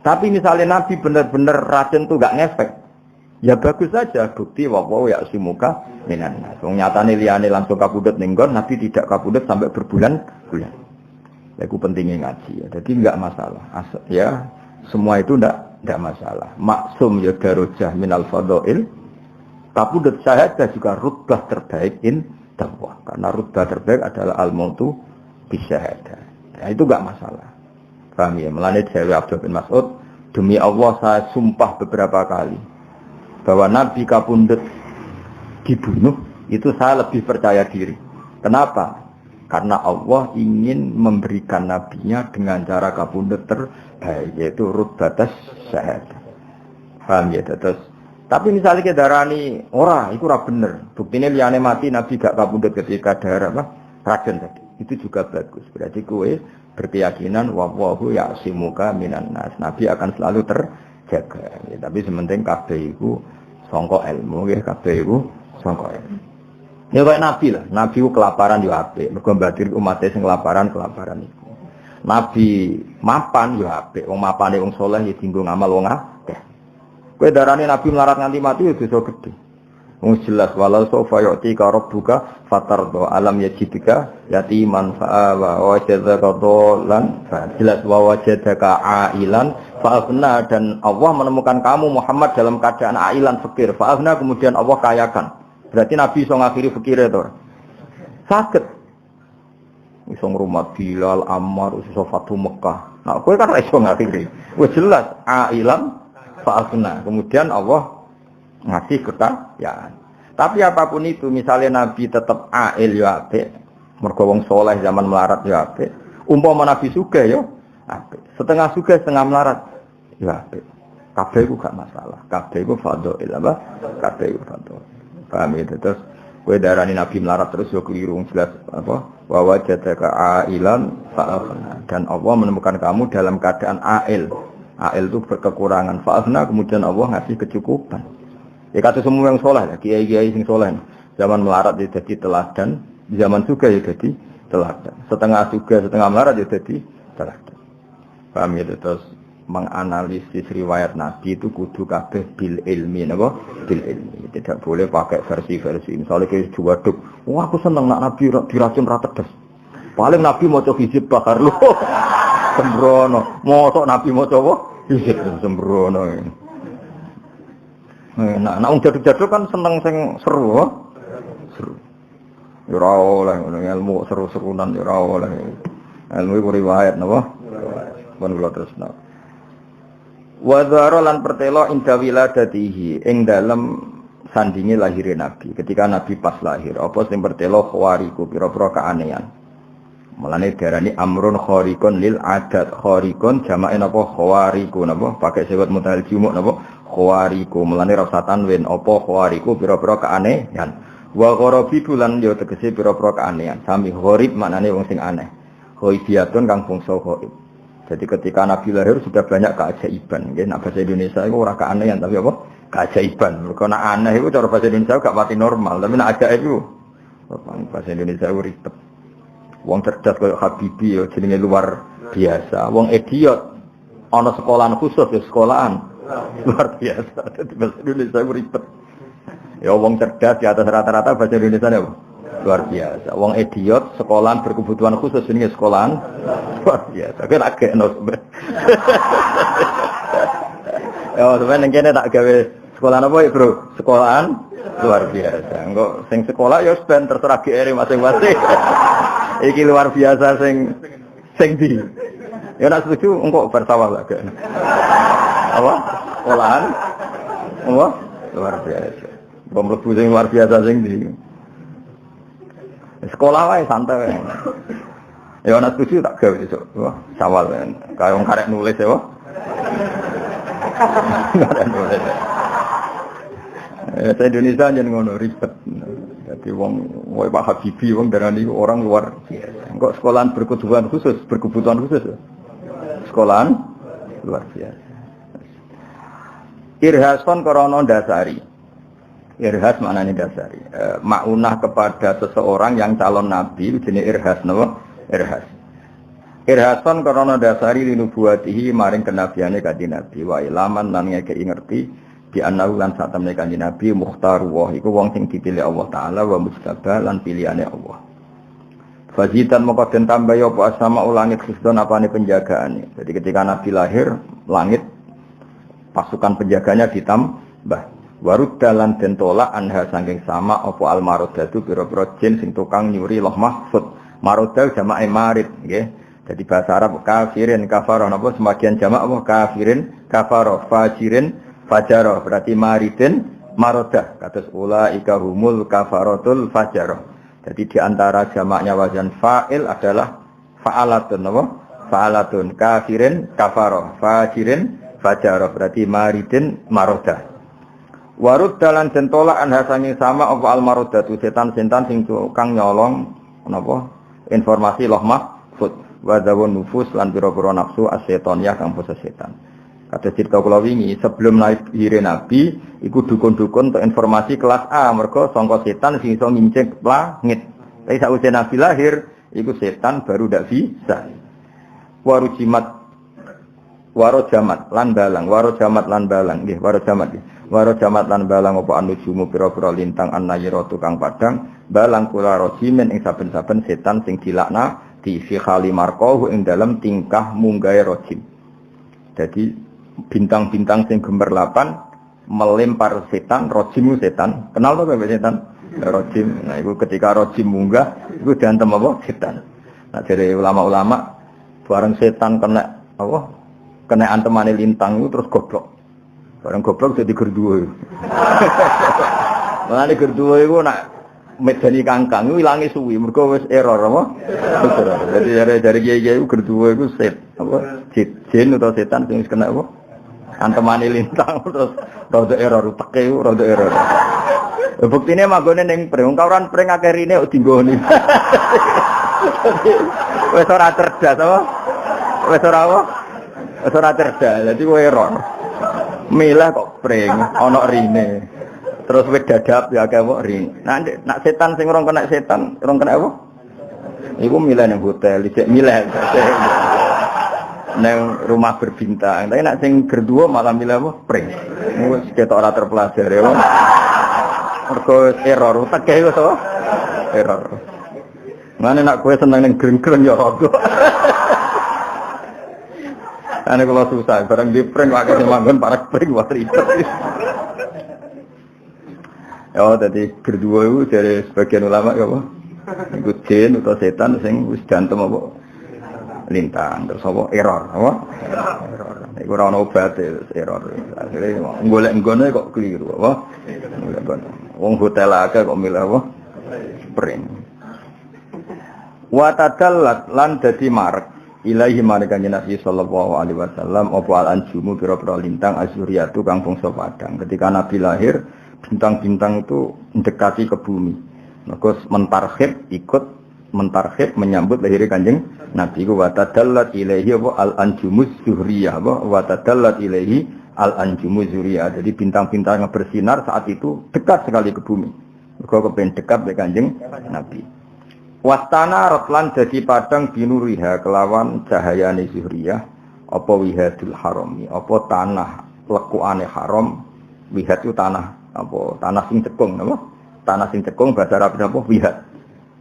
Tapi misalnya Nabi benar-benar racun itu enggak ngefek. Ya bagus saja, bukti wawaw ya'simuka minan nas. Wong nyatane liyane langsung kabudut ning nggon, Nabi tidak kabudut sampai berbulan-bulan. Ya itu pentingnya ngaji ya. Jadi enggak masalah. Ya, semua itu enggak masalah. Maksum ya darajah minal fadhail. Kabudut syahadah juga rutbah terbaik dakwah. Karena rutbah terbaik adalah al-mautu bisyahadah. Ya itu enggak masalah. Paham ya? Melane Jawa Abdul bin Mas'ud, demi Allah saya sumpah beberapa kali bahwa Nabi kabundut dibunuh, itu saya lebih percaya diri. Kenapa? Karena Allah ingin memberikan nabinya dengan cara kabundut terbaik, yaitu rutbatas syahadah. Paham ya? Terus, tapi misalnya kita darani itu ora bener. Buktinya liyane mati Nabi gak kabundut ketika darah racun tadi. Itu juga bagus. Berarti kowe berkeyakinan wallahu ya'simuka minan nas. Nabi akan selalu terjaga. Ya, tapi sementing kabeh iku sangka ilmu nggih, kabeh iku sangka ilmu. Ya kaya Nabi lah, Nabi ku kelaparan yo apik, mergo mbadir umat sing kelaparan iku. Nabi mapan yo apik, wong mapane wong saleh ya dienggo ngamal wong akeh. Kowe darane Nabi melarat nganti mati yo dosa gedhe. Wong jelas walau sofa yu'tika rabbuka fatardo alam yajidika yatiman fa'awa wa wajadaka dolan jelas wa wajadaka ailan fa'afna, dan Allah menemukan kamu Muhammad dalam keadaan ailan fakir fa'afna, kemudian Allah kayakan. Berarti Nabi iso ngakhiri fakire to. Saged. Iso ngrumat Bilal, Ammar, iso Fatu Mekah. Nah, kowe kan iso ngakhiri. Wis jelas ailan fa'afna. Kemudian Allah ngasih kekayaan. Tapi apapun itu, misalnya Nabi tetap ail ya apik, mergo wong saleh zaman melarat ya apik. Umpama Nabi sugih ya apik. Setengah sugih setengah melarat ya apik. Kabeh iku gak masalah. Kabeh iku fadhail apa? Kabeh iku fadhail. Paham ya? Terus kowe darani Nabi melarat terus yo keliru, jelas apa? Wa wajadaka ailan fa'afna. Dan Allah menemukan kamu dalam keadaan ail. Ail itu berkekurangan. Fa'afna, kemudian Allah ngasih kecukupan. Ya kata semua yang soleh, ya, kiai-kiai sing soleh, zaman melarat ya jadi teladan, zaman juga ya jadi teladan, setengah juga setengah melarat ya jadi teladan. Paham ya? Terus menganalisis riwayat Nabi itu kudu kabeh bil ilmi, napa? Bil ilmi. Tidak boleh pakai versi-versi. Misalnya kayak juwaduk, wah aku seneng nak Nabi diracun ra tedes. Paling Nabi maca hizib bahar lho. Sembrono. Mosok Nabi maca apa? Hizib sembrono. Nah, wong jaduk-jaduk kan seneng sing seru. Seru. Ya ora oleh ilmu seru-serunan ya ora oleh. Ilmu iku riwayat napa? Pun kula tresna. Wa dzara lan pertelo inda wiladatihi ing dalem sandinge lahire Nabi. Ketika Nabi pas lahir, apa sing pertelo khawariku pira-pira keanehan. Mulane diarani amrun khariqun lil adat. Khariqun jamake napa khawariku napa pakai sebut mutahal jumuk napa khawariku. Mulane ra usah tanwin apa khawariku pira-pira keanehan. Wa gharabitu lan yo tegese pira-pira keanehan. Sami gharib maknane wong sing aneh. Ghaibiyatun kang bangsa ghaib. Jadi ketika Nabi lahir sudah banyak keajaiban. Nggih, nek bahasa Indonesia itu ora keanehan tapi apa? Keajaiban. Mergo nek aneh itu cara bahasa Indonesia gak pati normal, tapi nek ajaib itu bahasa Indonesia itu ribet. Wong cerdas kayak Habibie ya jenenge luar biasa. Wong idiot ana sekolahan khusus ya sekolahan luar biasa. Dadi bahasa Indonesia ribet. Ya wong cerdas di atas rata-rata bahasa Indonesia apa? Luar biasa. Wong idiot sekolahan berkebutuhan khusus jenenge sekolahan luar biasa. Kan agak enos. Ya sampeyan kene tak gawe sekolahan apa ya, Bro? Sekolahan luar biasa. Engko sing sekolah ya ben terserah GR masing-masing. Iki luar biasa sing di. Ya nak setuju engko bersawah lah kan. Apa? Olahan. Apa? Luar biasa. Pemlebu sing luar biasa sing di. Sekolah wae santai wae. Ya nak setuju tak gawe iso. Wah, sawal kan. Kayak wong karek nulis ya, wah. Karek nulis. Indonesia jan ngono ribet. Jadi wong Pak Habibie wong darani orang luar biasa. Kok sekolahan berkebutuhan khusus, Sekolahan luar biasa. Irhason krana dasari. Irhas maknane dasari. Maunah kepada seseorang yang calon nabi jenenge irhas napa? Irhas. Irhason krana dasari linubuwatihi maring kenabiane kanjeng Nabi wa ilaman lan ngekeki ngerti di anau lan sak temne kanjeng Nabi mukhtar wa iku wong sing dipilih Allah taala wa mustabah lan pilihane Allah. Fazitan moko den tambah apa asma langit khusdon apane penjagaane. Jadi ketika Nabi lahir, langit pasukan penjaganya ditambah. Warud dalan den tolak anha saking sama apa almarodatu pira-pira jin sing tukang nyuri loh mahfud. Maroda jamae marid nggih. Jadi bahasa Arab kafirin kafaro napa sebagian jamak apa kafirin kafaro fajirin Fajaro berarti maridin marodah kados ulaika humul kafarotul fajaro. Jadi di antara jamaknya wazan fa'il adalah fa'alatun apa? Fa'alatun kafirin kafaro fajirin fajaro berarti maridin marodah. Warud dalan den tolak anha sanging sama apa al marodatu setan-setan sing kang nyolong napa informasi loh mahfud wa zawun nufus lan pira-pira nafsu as-setan ya kang basa setan. Kata cerita kula wingi sebelum lahir Nabi iku dukun-dukun untuk informasi kelas A mergo sangka setan sing iso ngincik langit. Tapi sakwise Nabi lahir iku setan baru ndak bisa. Warojamat lan balang nggih warojamat lan balang apa anujumu pira-pira lintang annayira tukang padang balang kula rojimen ing saben-saben setan sing dilakna di fi khali marqahu ing dalam tingkah munggahe rojim. Jadi bintang-bintang sing gemerlapan melempar setan, rojimu setan. Kenal tuh Bapak setan? Rojim. Nah, itu ketika rojim munggah, itu diantem apa? Setan. Nah, dari ulama-ulama bareng setan kena apa? Kena antemane lintang itu terus goblok. Bareng goblok jadi gerduwe. Mulane gerduwe iku nak medani kangkang ilange suwi mergo wis error apa? Jadi dari kiai-kiai gerduwe iku set apa? Jin atau setan sing kena apa? Antemane lintang terus rada error uteke rada error. Buktine manggone ning preng kawran preng akeh rine kok dinggoni. Wis ora cerdas apa? Wis ora apa? Wis ora cerdas. Dadi kowe error. Milah kok preng ana rine. Terus wis dadap ya akeh kok rine. Nak setan sing ora kena setan, ora kena apa? Iku milih nang hotel, dicek milih. neng rumah berbintang. Tapi nak sing berdua malah milih apa? Pring. Wis ketok ora terpelajari. Mergo error tekeh iku to. Error. Mane nak kowe seneng ning greng-greng ya aku. Ane kalau susah, barang di prank wae manggon parak prank wae ribet. Ya, tadi berdua itu dari sebagian ulama apa? Ikut jin atau setan sing wis jantem apa? Lintang terus apa? Error, apa? Error. Iku ora ono obat error. Akhire golek nggone kok keliru, apa? Wong hotel akeh kok milih apa? Prank. Wa tadallat lan dadi marek ilahi mareka Nabi sallallahu alaihi wasallam apa al-anjumu pira-pira lintang asyuriyatu kang bangsa padang. Ketika Nabi lahir, bintang-bintang itu mendekati ke bumi. Maka mentarhib menyambut lahirnya Kanjeng Nabi. Wa tadallat ilaihi apa al-anjumu zuhriyah wa tadallat ilaihi al-anjumu zuhriyah. Jadi bintang-bintang yang bersinar saat itu dekat sekali ke bumi. Maka kepen dekat dengan Kanjeng Nabi. Wastana rotlan jadi padang binuriha kelawan cahayane zuhriyah apa wihadul harami apa tanah lekuane haram. Wihad itu tanah apa tanah sing cekung apa tanah sing cekung bahasa Arab apa wihad.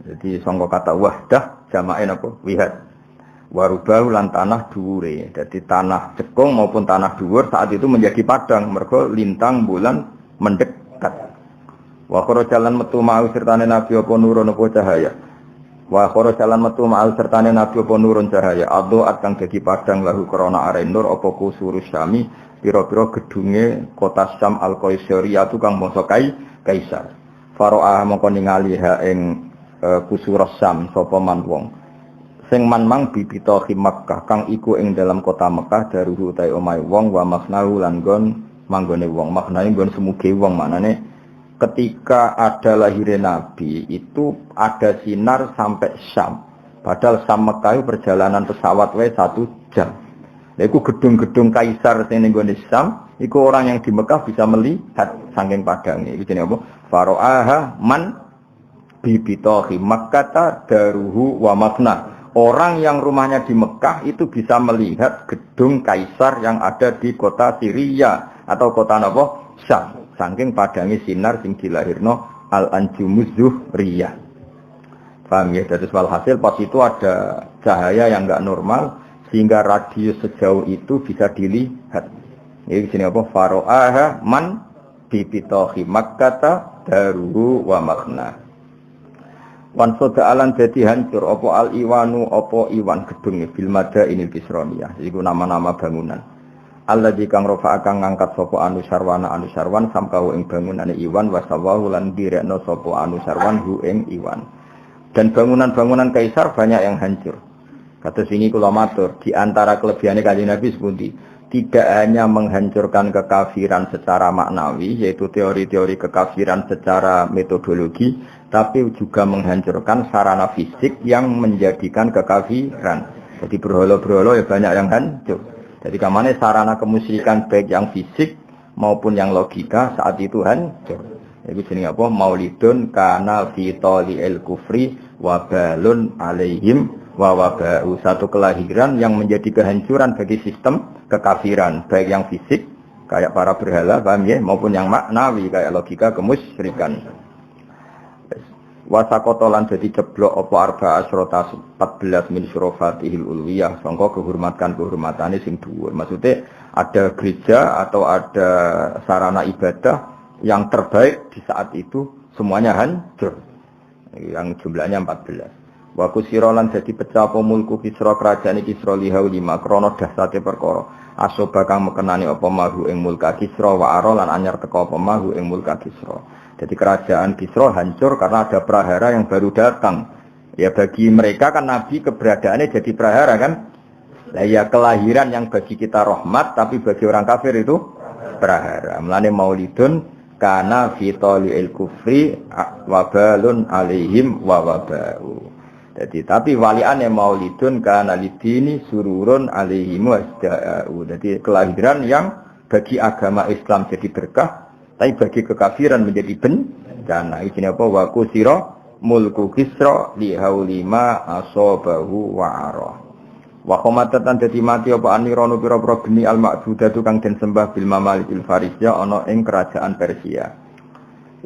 Jadi sangka kata wahdah jamake apa wihad. Warubahu lan tanah dhuwure. Jadi tanah cekung maupun tanah dhuwur saat itu menjadi padang mergo lintang bulan mendekat. Wa khara jalan metu mau sertane Nabi apa nurun apa cahaya. Wa khara jalan metu ma'al sertane Nabi apa nurun cahaya adhoat kang dadi padang lahu krana are nur apa kusuru syami pira-pira gedunge kota Syam al-Qaisariyah kang bangsa kaisar faro'ah mongko ningali ha ing kusur Syam sapa man wong sing man mang bibita Makkah kang iku ing dalam kota Mekah daruhu ta omahe wong wa maknahu lan nggon manggone wong maknane nggon semuge wong manane ketika ada lahirnya Nabi itu ada sinar sampai Syam. Padahal Syam Mekah perjalanan pesawat wae 1 jam. Lha iku gedung-gedung kaisar sing ning gone Syam, iku orang yang di Mekah bisa melihat saking padange. Iki jenenge apa? Faro'aha man bibitahi Makkah daruhu wa makna. Orang yang rumahnya di Mekah itu bisa melihat gedung kaisar yang ada di kota Syria atau kota apa? Syam. Saking padangi sinar sing dilahirno al-anjumuz zuhriyah. Paham ya? Jadi walhasil pas itu ada cahaya yang enggak normal sehingga radius sejauh itu bisa dilihat. Ini sini apa? Faro'aha man bibitahi Makkah daruhu wa makna. Wan soda alan jadi hancur apa al-iwanu apa iwan gedung bil madainil kisroniyah. Iku nama-nama bangunan. Allah jikang rofa akan ngangkat sopo anu sarwan samkau ing bangunane iwan wasawahu lan direkno sopo anu sarwan hu ing iwan. Dan bangunan-bangunan kaisar banyak yang hancur. Kata sini kula matur di antara kelebihane Kanjeng Nabi sepundi tidak hanya menghancurkan kekafiran secara maknawi yaitu teori-teori kekafiran secara metodologi tapi juga menghancurkan sarana fisik yang menjadikan kekafiran. Jadi berhala-berhala ya banyak yang hancur. Jadi kamane sarana kemusyrikan baik yang fisik maupun yang logika saat itu hancur. Jadi jenenge apa? Maulidun kana fi tali'il kufri wa balun alaihim wa waba'u. Satu kelahiran yang menjadi kehancuran bagi sistem kekafiran baik yang fisik kayak para berhala, paham ya, maupun yang maknawi kayak logika kemusyrikan. Wasakotolan jadi ceblok apa arba asrota 14 min syurofatihil ulwiyah sangka kehormatannya sing dhuwur. Maksudnya ada gereja atau ada sarana ibadah yang terbaik di saat itu semuanya hancur yang jumlahnya 14. Wa kusirolan jadi pecah apa mulku Kisra kerajaan Kisra lihau 5 krono dahsate perkara asoba kang mekenani apa mahu ing mulka Kisra wa arolan anyar teka apa mahu ing mulka Kisra. Jadi kerajaan Kisra hancur karena ada prahara yang baru datang. Ya bagi mereka kan Nabi keberadaannya jadi prahara kan. Nah ya kelahiran yang bagi kita rahmat tapi bagi orang kafir itu prahara. Mulane maulidun kana fi tali'il kufri wabalun alaihim wa waba'u. Jadi tapi waliane maulidun kana lidini sururun alaihim wasda'u. Jadi kelahiran yang bagi agama Islam jadi berkah tapi bagi kekafiran menjadi bencana. Ini apa? Wa kusira mulku Kisra li haulima asabahu wa ara. Wa qamatatan dadi mati apa anirono pira-pira geni al-ma'budatu kang den sembah bil mamalikil Farisia ana ing kerajaan Persia.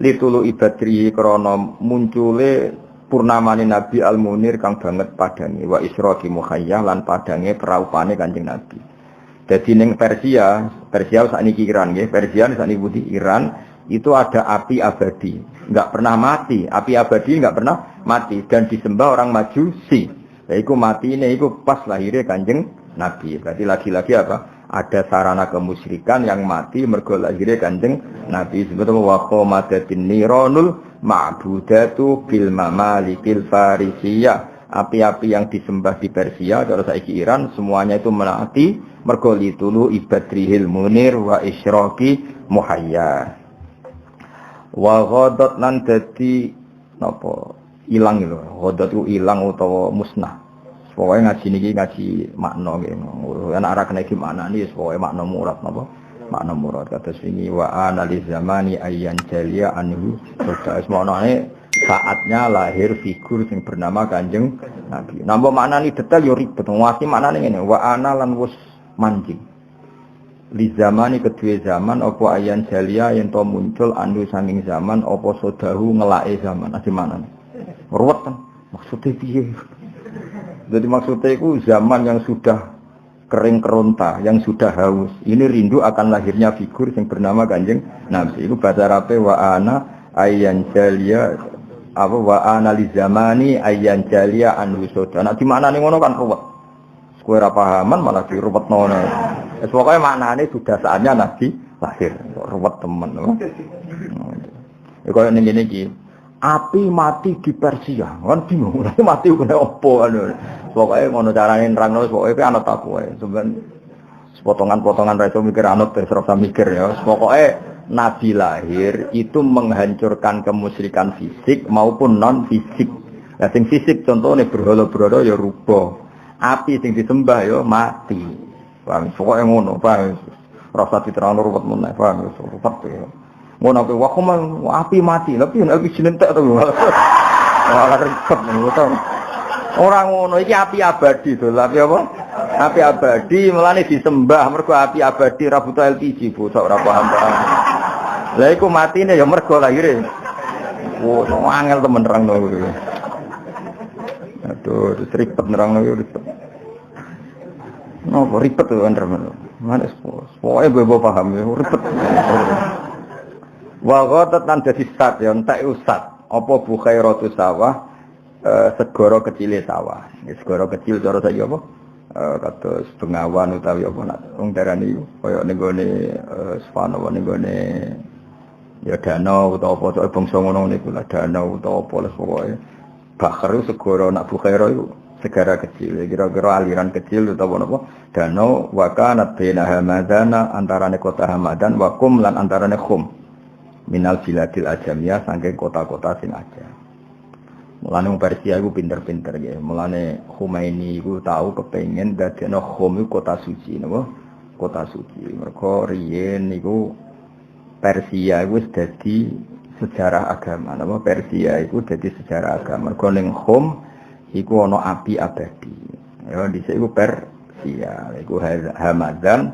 Litulu ibadri krana muncule purnamane Nabi Al-Munir kang banget padange wa isyraqi muhayyah lan padange praupane Kanjeng Nabi. Dadi ning Persia sakniki Iran nggih, Persia sakniki putih Iran itu ada api abadi, enggak pernah mati. Api abadi enggak pernah mati dan disembah orang Majusi. Iku matine iku pas lahirnya Kanjeng Nabi. Berarti lagi-lagi apa? Ada sarana kemusyrikan yang mati mergo lahirnya Kanjeng Nabi. Sebetulnya wa qamadatin niranul ma'budatu bil mamalikil Farisiyah. Api-api yang disembah di Persia, kalau saiki Iran, semuanya itu mati mergo litulu ibadrihil munir wa isyraqi muhayya. Wa ghadat lan dadi napa? Ilang lho, ghadat ku ilang utawa musnah. Pokoke ngaji niki ngaji makna nggih. Ana ora kena iki maknane wis pokoke makna murad napa? Makna murad kados wingi wa analiz zamani ayyan jalia anhu. Terus maknane saatnya lahir figur yang bernama Kanjeng Nabi. Nambah maknane detail yo ribet. Wasi maknane ngene, wa ana lan wis manjing. Li zamani kedua zaman apa ayyan jalia yen to muncul andu saking zaman apa sodahu ngelake zaman. Adi maknane. Ruwet kan? Maksudnya piye? Jadi maksudnya itu zaman yang sudah kering keronta, yang sudah haus. Ini rindu akan lahirnya figur yang bernama Kanjeng Nabi. Itu bahasa Arabnya wa ana ayyan jalia apa wa ana li zamani ayyan jalia an wisoda. Nah di mana nih ngono kan ruwet. Kowe ora pahaman malah diruwetno. Wis pokoke maknane sudah saatnya Nabi lahir. Ruwet temen. Ya koyo ning ngene iki. Api mati di Persia, kan bingung, mati kena opo anu. Pokoke ngono carane nerangno pokoke ana takwa. Sampeyan potongan-potongan ra iso mikir anut terus ora mikir ya. Pokoke Nabi lahir itu menghancurkan kemusyrikan fisik maupun non fisik. Lah sing fisik contone berhala-berhala ya rubuh. Api sing disembah ya mati. Paham? Pokoke ngono, paham. Rasa diterangno ruwet meneh, paham? Ruwet ya. Ngono kuwi api mati, tapi api jenentek to. Ora ribet ngono to. Ora ngono iki api abadi to. Tapi apa? Api abadi melane disembah mergo api abadi ra butuh LPG, bosok ora paham-paham. Lah iku matine ya mergo lahire. Wo, angel temen nerangno kuwi. Aduh, ribet nerangno kuwi ribet. Nopo ribet to nerangno. Manes pokoke bebo paham ya ribet. Wa ghatat lan dadi sat ya entek usat apa bukhairatu sawah segara kecile sawah. Segara kecil cara saiki apa? Kados Bengawan utawi apa nak wong darani kaya ning gone Spano ning gone ya danau utawa apa bangsa ngono niku lah danau utawa apa les pokoke. Bakhar segara nak bukhaira iku segara kecil kira-kira aliran kecil utawa apa danau wa kanat baina hamadana antarane kota Hamadan wa kum lan antarane khum. Minal biladil ajamiyah saking kota-kota sing aja. Mulane wong Persia iku pinter-pinter ya. Mulane Khomeini iku tahu kepengin dadekno Khom iku kota suci napa? Kota suci. Mergo riyen niku Persia iku wis dadi sejarah agama napa? Persia iku dadi sejarah agama. Mergo ning Khom iku ana api abadi. Ya dhisik iku Persia, iku Hamadan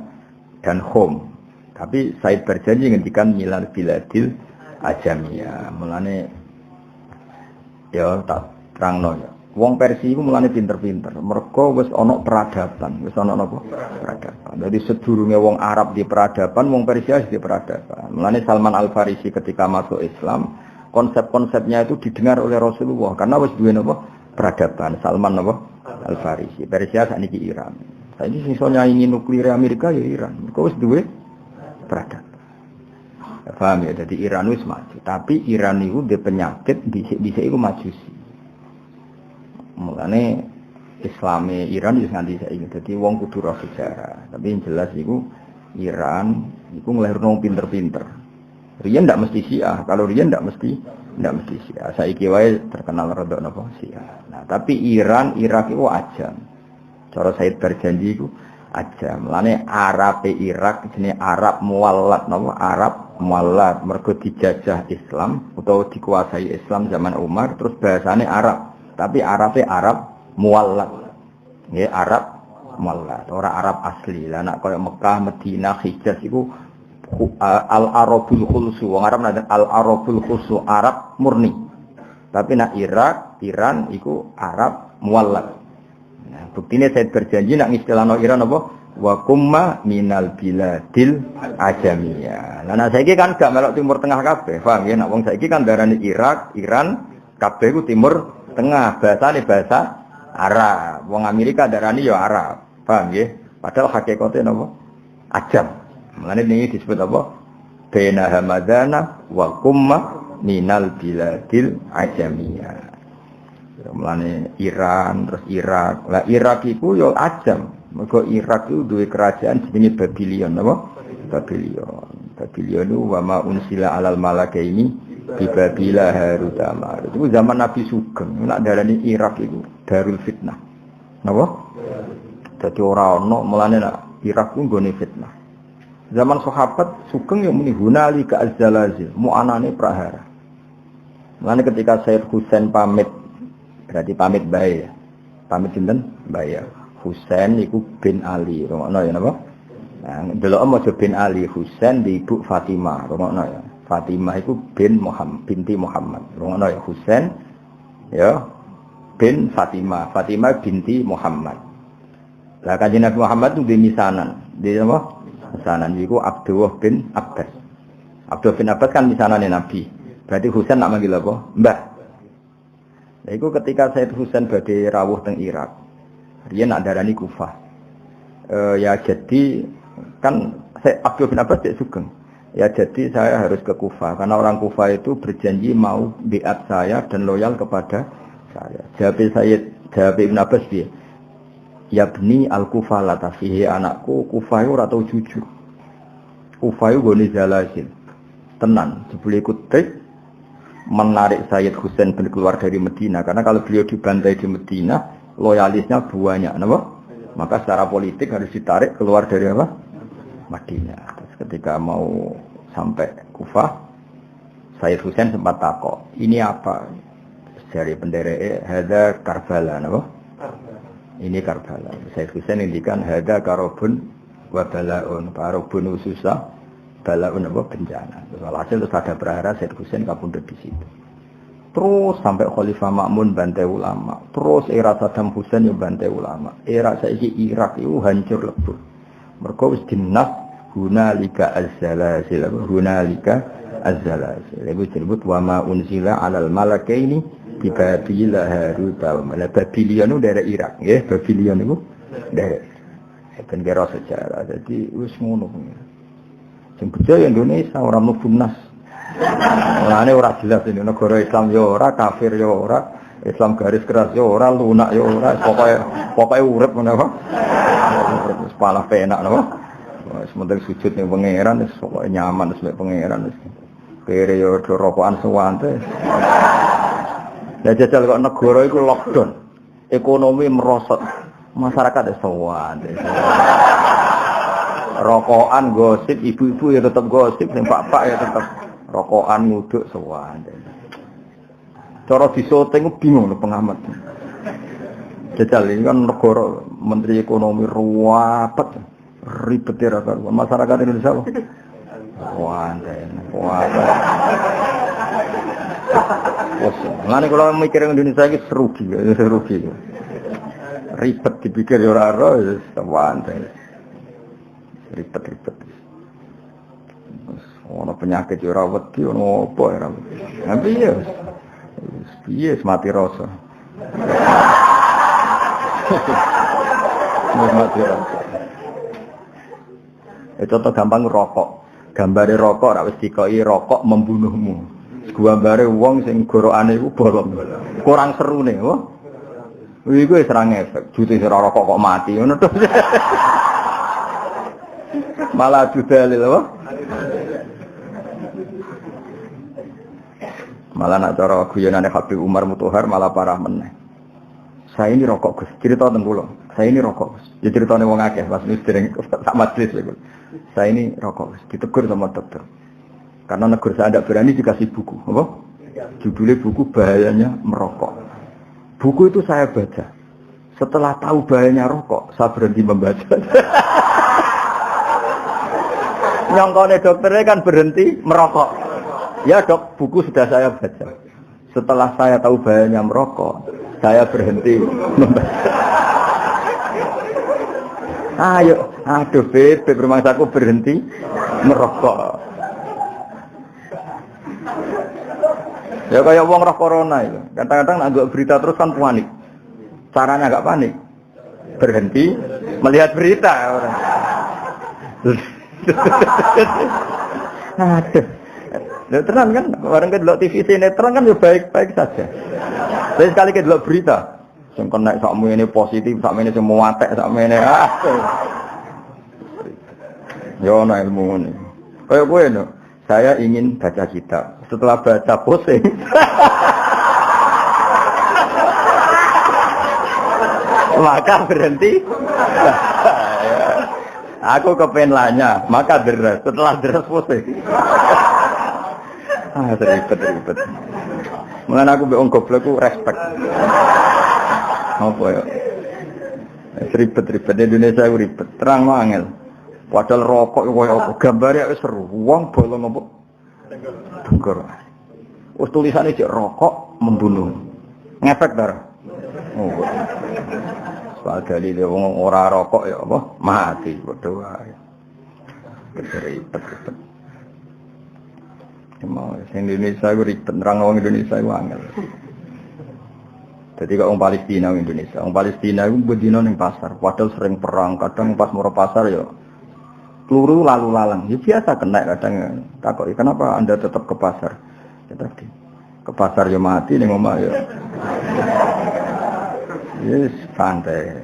dan Khom. Tapi Said berjanji ngendikan milal biladil ajamiyah. Mulane ya tak terangno ya. Wong Persia iku mulane pinter-pinter. Mergo wis ana peradaban, wis ana napa? Peradaban. Jadi sedurunge wong Arab di peradaban, wong Persia di peradaban. Mulane Salman Al-Farisi ketika masuk Islam, konsep-konsepnya itu didengar oleh Rasulullah karena wis duwe napa? Peradaban. Salman napa? Al-Farisi. Persia sakniki Iran. Saiki sing iso nyaingi nuklir Amerika ya Iran. Mergo wis duwe peradaban. Paham ya, jadi Iran wis maju. Tapi Iran itu dia penyakit bisa itu majusi. Mulane Islami Iran wis nganti saiki. Jadi wong kudu roh sejarah. Tapi yang jelas itu Iran itu ngelahirno pinter-pinter. Riyen ndak mesti Syiah. Kalau riyen ndak mesti Syiah. Saiki wae terkenal rada napa Syiah. Nah, tapi Iran Irak itu ajam. Cara Said berjanji itu aja. Mulane Arab Irak jenenge Arab muwallat napa Arab muwallat mergo dijajah Islam utawa dikuasai Islam zaman Umar terus bahasane Arab. Tapi Arabe Arab muwallat. Nggih Arab muallat, ora Arab asli. Lah nek koyo Mekah, Madinah, Hijaz iku al-Arabul khulsu. Wong Arab nang al-Arabul khulsu, Arab murni. Tapi nek Irak, Iran iku Arab muallat. Nah, buktine saya berjanji nek istilahno Iran apa? Wa kumma minal biladil ajamiyah. Lah nek saiki kan gak melok Timur Tengah kabeh, paham ya? Nek wong saiki kan darani Irak, Iran, kabeh ku Timur Tengah, bahasane bahasa Arab. Wong Amerika darani ya Arab, paham ya? Padahal hakikate napa? Ajam. Mulane ini disebut apa? Baina hamadana wa kumma minal biladil ajamiyah. Mulane Iran terus Irak. Lah Irak iku ya ajam. Mergo Irak itu duwe kerajaan jenenge Babylon, apa? Babylon. Babylon itu wa ma unsila alal malakaini di Babila Harut Marut. Itu zaman Nabi Sugeng. Nek darani Irak itu Darul Fitnah. Napa? Dadi ora ono mulane nek Irak ku nggone fitnah. Zaman sahabat Sugeng yang muni hunalika az-zalazil, muanane prahara. Mulane ketika Sayyid Husain pamit, berarti pamit bae ya. Pamit sinten? Bae ya. Husain iku bin Ali, ngono ya napa? Nah, delok maca bin Ali Husain di ibu Fatimah, ngono ya. Fatimah iku bin Muhammad, binti Muhammad. Ngono ya Husain ya bin Fatimah, Fatimah binti Muhammad. Lah kanjeng Nabi Muhammad itu di misanan, di apa? Misanan iku Abdullah bin Abbas. Abdullah bin Abbas kan misanane Nabi. Berarti Husain nak manggil apa? Mbah. Lah iku ketika Sayyid Husain badhe rawuh teng Irak. Dia nak darani Kufah. Ya jadi kan saya Abdul bin Abbas cek Sugeng. Ya jadi saya harus ke Kufah karena orang Kufah itu berjanji mau biat saya dan loyal kepada saya. Jawab Ibn Abbas dia. Ya bni al-Kufah la tafihi, anakku Kufah ora tau jujur. Kufah gone zalazil. Tenan, jebule ikut trik menarik Sayyid Husain bin keluar dari Medina karena kalau beliau dibantai di Medina loyalisnya banyak, kenapa? Maka secara politik harus ditarik keluar dari apa? Madinah. Terus ketika mau sampai Kufah, Sayyid Husain sempat takok, ini apa? Dari pendereke, hada Karbala, kenapa? Ini Karbala. Sayyid Husain indikan hada karobun wa balaun, karobun susah, balaun apa? Bencana. Terus hasil terus ada berharap Sayyid Husain kapundhut di situ. Terus sampai Khalifah Ma'mun bantai ulama. Terus era Saddam Hussein yang bantai ulama. Era saiki Irak itu hancur lebur. Mergo wis dinas hunalika az-zalazil. Hunalika az-zalazil. Iku disebut wa ma unzila 'alal malakaini bi Babila Harut Marut. Babylon itu daerah Irak, nggih. Babylon itu daerah negara sejarah. Jadi wis ngono. Sing budaya Indonesia ora mlebu nas. Mulane ora jelas ini negara Islam ya ora, kafir ya ora, Islam garis keras ya ora, lunak ya ora, pokoke urip ngono apa. Urip pala penak napa. Wis penting sujud ning pangeran wis pokoke nyaman wis mek pangeran wis. Kere ya rokokan suwante. Lah jajal kok negara iku lockdown. Ekonomi merosot. Masyarakat wis suwante. Rokokan gosip, ibu-ibu ya tetap gosip, sing pak-pak ya tetap rokokan nguduk sewande. Cara disoting bingung lho pengamat. Jajal ini kan negara menteri ekonomi ruwet, ribet ya karuan. Masyarakat Indonesia loh. Wande. Ngene kalau mikir Indonesia iki serugi. Ribet dipikir ya ora ora sewande. Ribet. Ono penyakit yo ora wedi ono apa ya. Tapi ya piye mati rasa. Mati rasa. Contoh gampang rokok. Gambare rokok ora wis dikoki rokok membunuhmu. Gambare wong sing gorokane iku bolong. Kurang serune, oh. Iku wis ra ngefek. Jute ora rokok kok mati ngono to. Malah dalil apa? Malah nak cara guyonane Habib Umar Mutahar malah parah meneh. Saya ini rokok Gus, cerita teng kula. Saya ini rokok Gus. Ya ceritane wong akeh pas wis dereng sak majelis lho. Saya ini rokok Gus, ditegur sama dokter. Karena negur saya tidak berani dikasih buku, apa? Judulnya buku bahayanya merokok. Buku itu saya baca. Setelah tahu bahayanya rokok, saya berhenti membaca. Nyongkone dokternya kan berhenti merokok. Ya dok, buku sudah saya baca. Setelah saya tahu bahayanya merokok, saya berhenti membaca. Ayo, aduh beb rumahsaku berhenti merokok. Ya kayak wong roh corona itu. Kadang-kadang nggak berita terus kan panik. Caranya nggak panik, berhenti melihat berita orang. Aduh, terang kan orang ke delok TV sinetron kan ya baik-baik saja. Tapi sekali ke delok berita, yang kena sakmu ini positif, sakmu ini semua atek, sakmu ini yo ana ilmu ini. Kayak gue no, saya ingin baca kitab. Setelah baca pusing. Maka berhenti. Aku kepengen lanya, maka deres. Setelah deres pusing. Ribet. Mulane aku mbek wong goblokku respect. Apa ya? Ribet Indonesia ku ribet. Terang no angel. Padahal rokok koyo apa? Gambare wis seru. Wong bolong apa? Tengger. Wis tulisane cek rokok membunuh. Ngefek ta? Oh. Soal dalile wong ora rokok ya apa mati padha wae. Ribet. Mau Indonesia ku ribet nerang wong Indonesia ku angel. Jadi kok wong Palestina wong Indonesia. Wong Palestina ku bedino ning pasar, padahal sering perang, kadang pas moro pasar ya peluru lalu lalang. Ya biasa kena kadang takoki kenapa Anda tetap ke pasar? Ya tadi. Ke pasar ya mati ning omah ya. Yes, santai.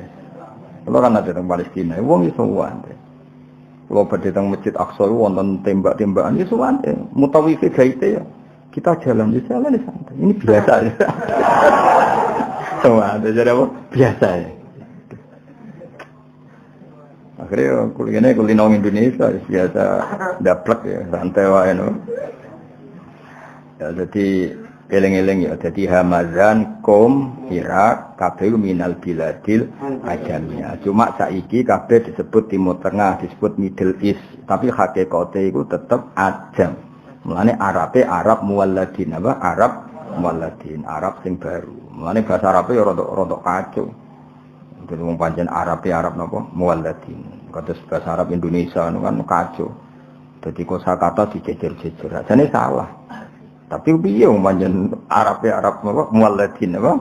Kalau kan ada di Palestina, wong iso santai. Kalau badhe teng Masjid Aqsa wonten tembak-tembakan iso santai. Mutawifi gaite ya. Kita jalan di santai. Ini biasa ya. Semua ada jadi apa? Biasa ya. Akhirnya kulino Indonesia biasa daplek ya, santai wae no. Ya jadi eling-eling ya, jadi Hamazan, Qom, Irak, kabeh minal biladil ajamiyah. Cuma saiki kabeh disebut Timur Tengah, disebut Middle East, tapi hakikate iku tetep ajam. Mulane Arabe Arab muwalladin apa? Arab muwalladin, Arab sing baru. Mulane bahasa Arabe ya rada kacau. Jadi wong pancen Arabe Arab napa? Muwalladin. Kados bahasa Arab Indonesia kan kacau. Dadi kosakata dijejer-jejer. Ajane salah. Tapi piye wong pancen Arab apa muwalladin apa?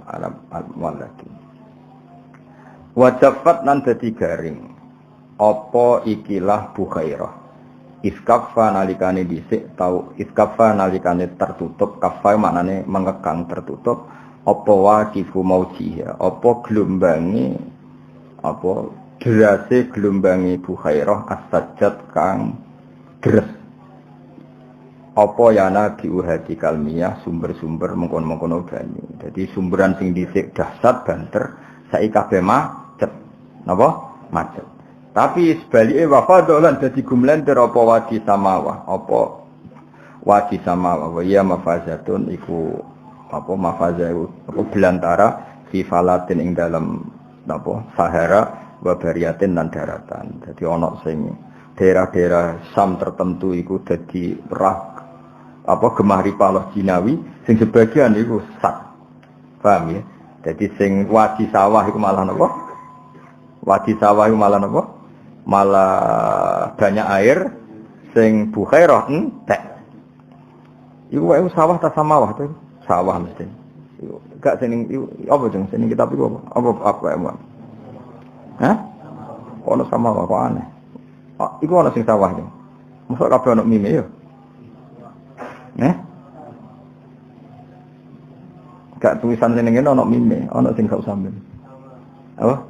Arab muwalladin. Wajafat nan dadi garing. Apa ikilah Bukhairah. Iskaffa nalikane dhisik tau iskaffa nalikane tertutup, kaffa maknane mengekang tertutup, apa waqifu maujiha, apa gelombangi apa derase gelombangi Bukhairah as-sajjad kang deres. Apa yana diuhadi kalmiyah sumber-sumber mengkon-mengkono banyu. Jadi sumberan sing dhisik dahsyat banter saiki kabeh macet. Napa? Macet. Tapi sebaliknya wafadholan dadi gumlenter apa wadi samawah. Apa wadi samawah ya mafazatun iku apa mafazah apa belantara fi falatin ing dalam napa sahara wa bariyatin lan daratan. Dadi ana sing daerah-daerah Sam tertentu iku dadi rah apa gemah ripalah jinawi sing sebagian iku sak. Paham ya? Jadi sing wadi sawah iku malah napa? Wadi sawah iku malah napa? Malah banyak air sing Bukhairah entek. Iku wae sawah ta samawah to? Sawah mesti. Gak sing apa jeneng sing kitab iku apa? Apa ya, hah? Ono samawah kok aneh. Iku ono sing sawah iki. Mosok kabeh ono mime ya? Gak tulisan sing ngene ono mime, ono sing gak usah mime. Apa?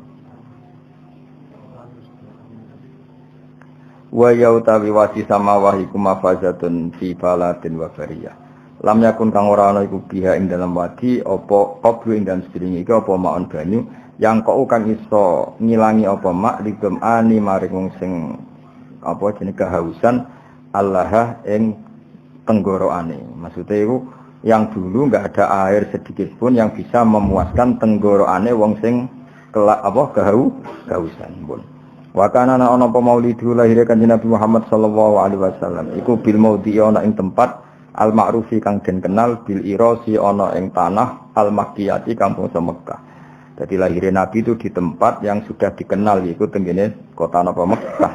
Wa yautawi wasi samawah iku mafazatun fi falatin wa bariyah. Lam yakun kang ora ana iku biha ing dalam wadi apa qabru ing dalam sedringe iki apa maon banyu yang kok kang iso ngilangi apa mak ligem ani maring wong sing apa jenenge kehausan Allah ing tenggoroane. Maksude iku yang dulu nggak ada air sedikit pun yang bisa memuaskan tenggorokane wong sing kehausan pun. Wa kana ana pemaulidu lahire kanjeng Nabi Muhammad sallallahu alaihi wasallam iku bil maudhi ana ing tempat al ma'rufi kang den kenal bil irasi ana ing tanah al makkiyati kampung Mekah. Jadi lahir Nabi itu di tempat yang sudah dikenal yaitu tenggene kota napa Mekah.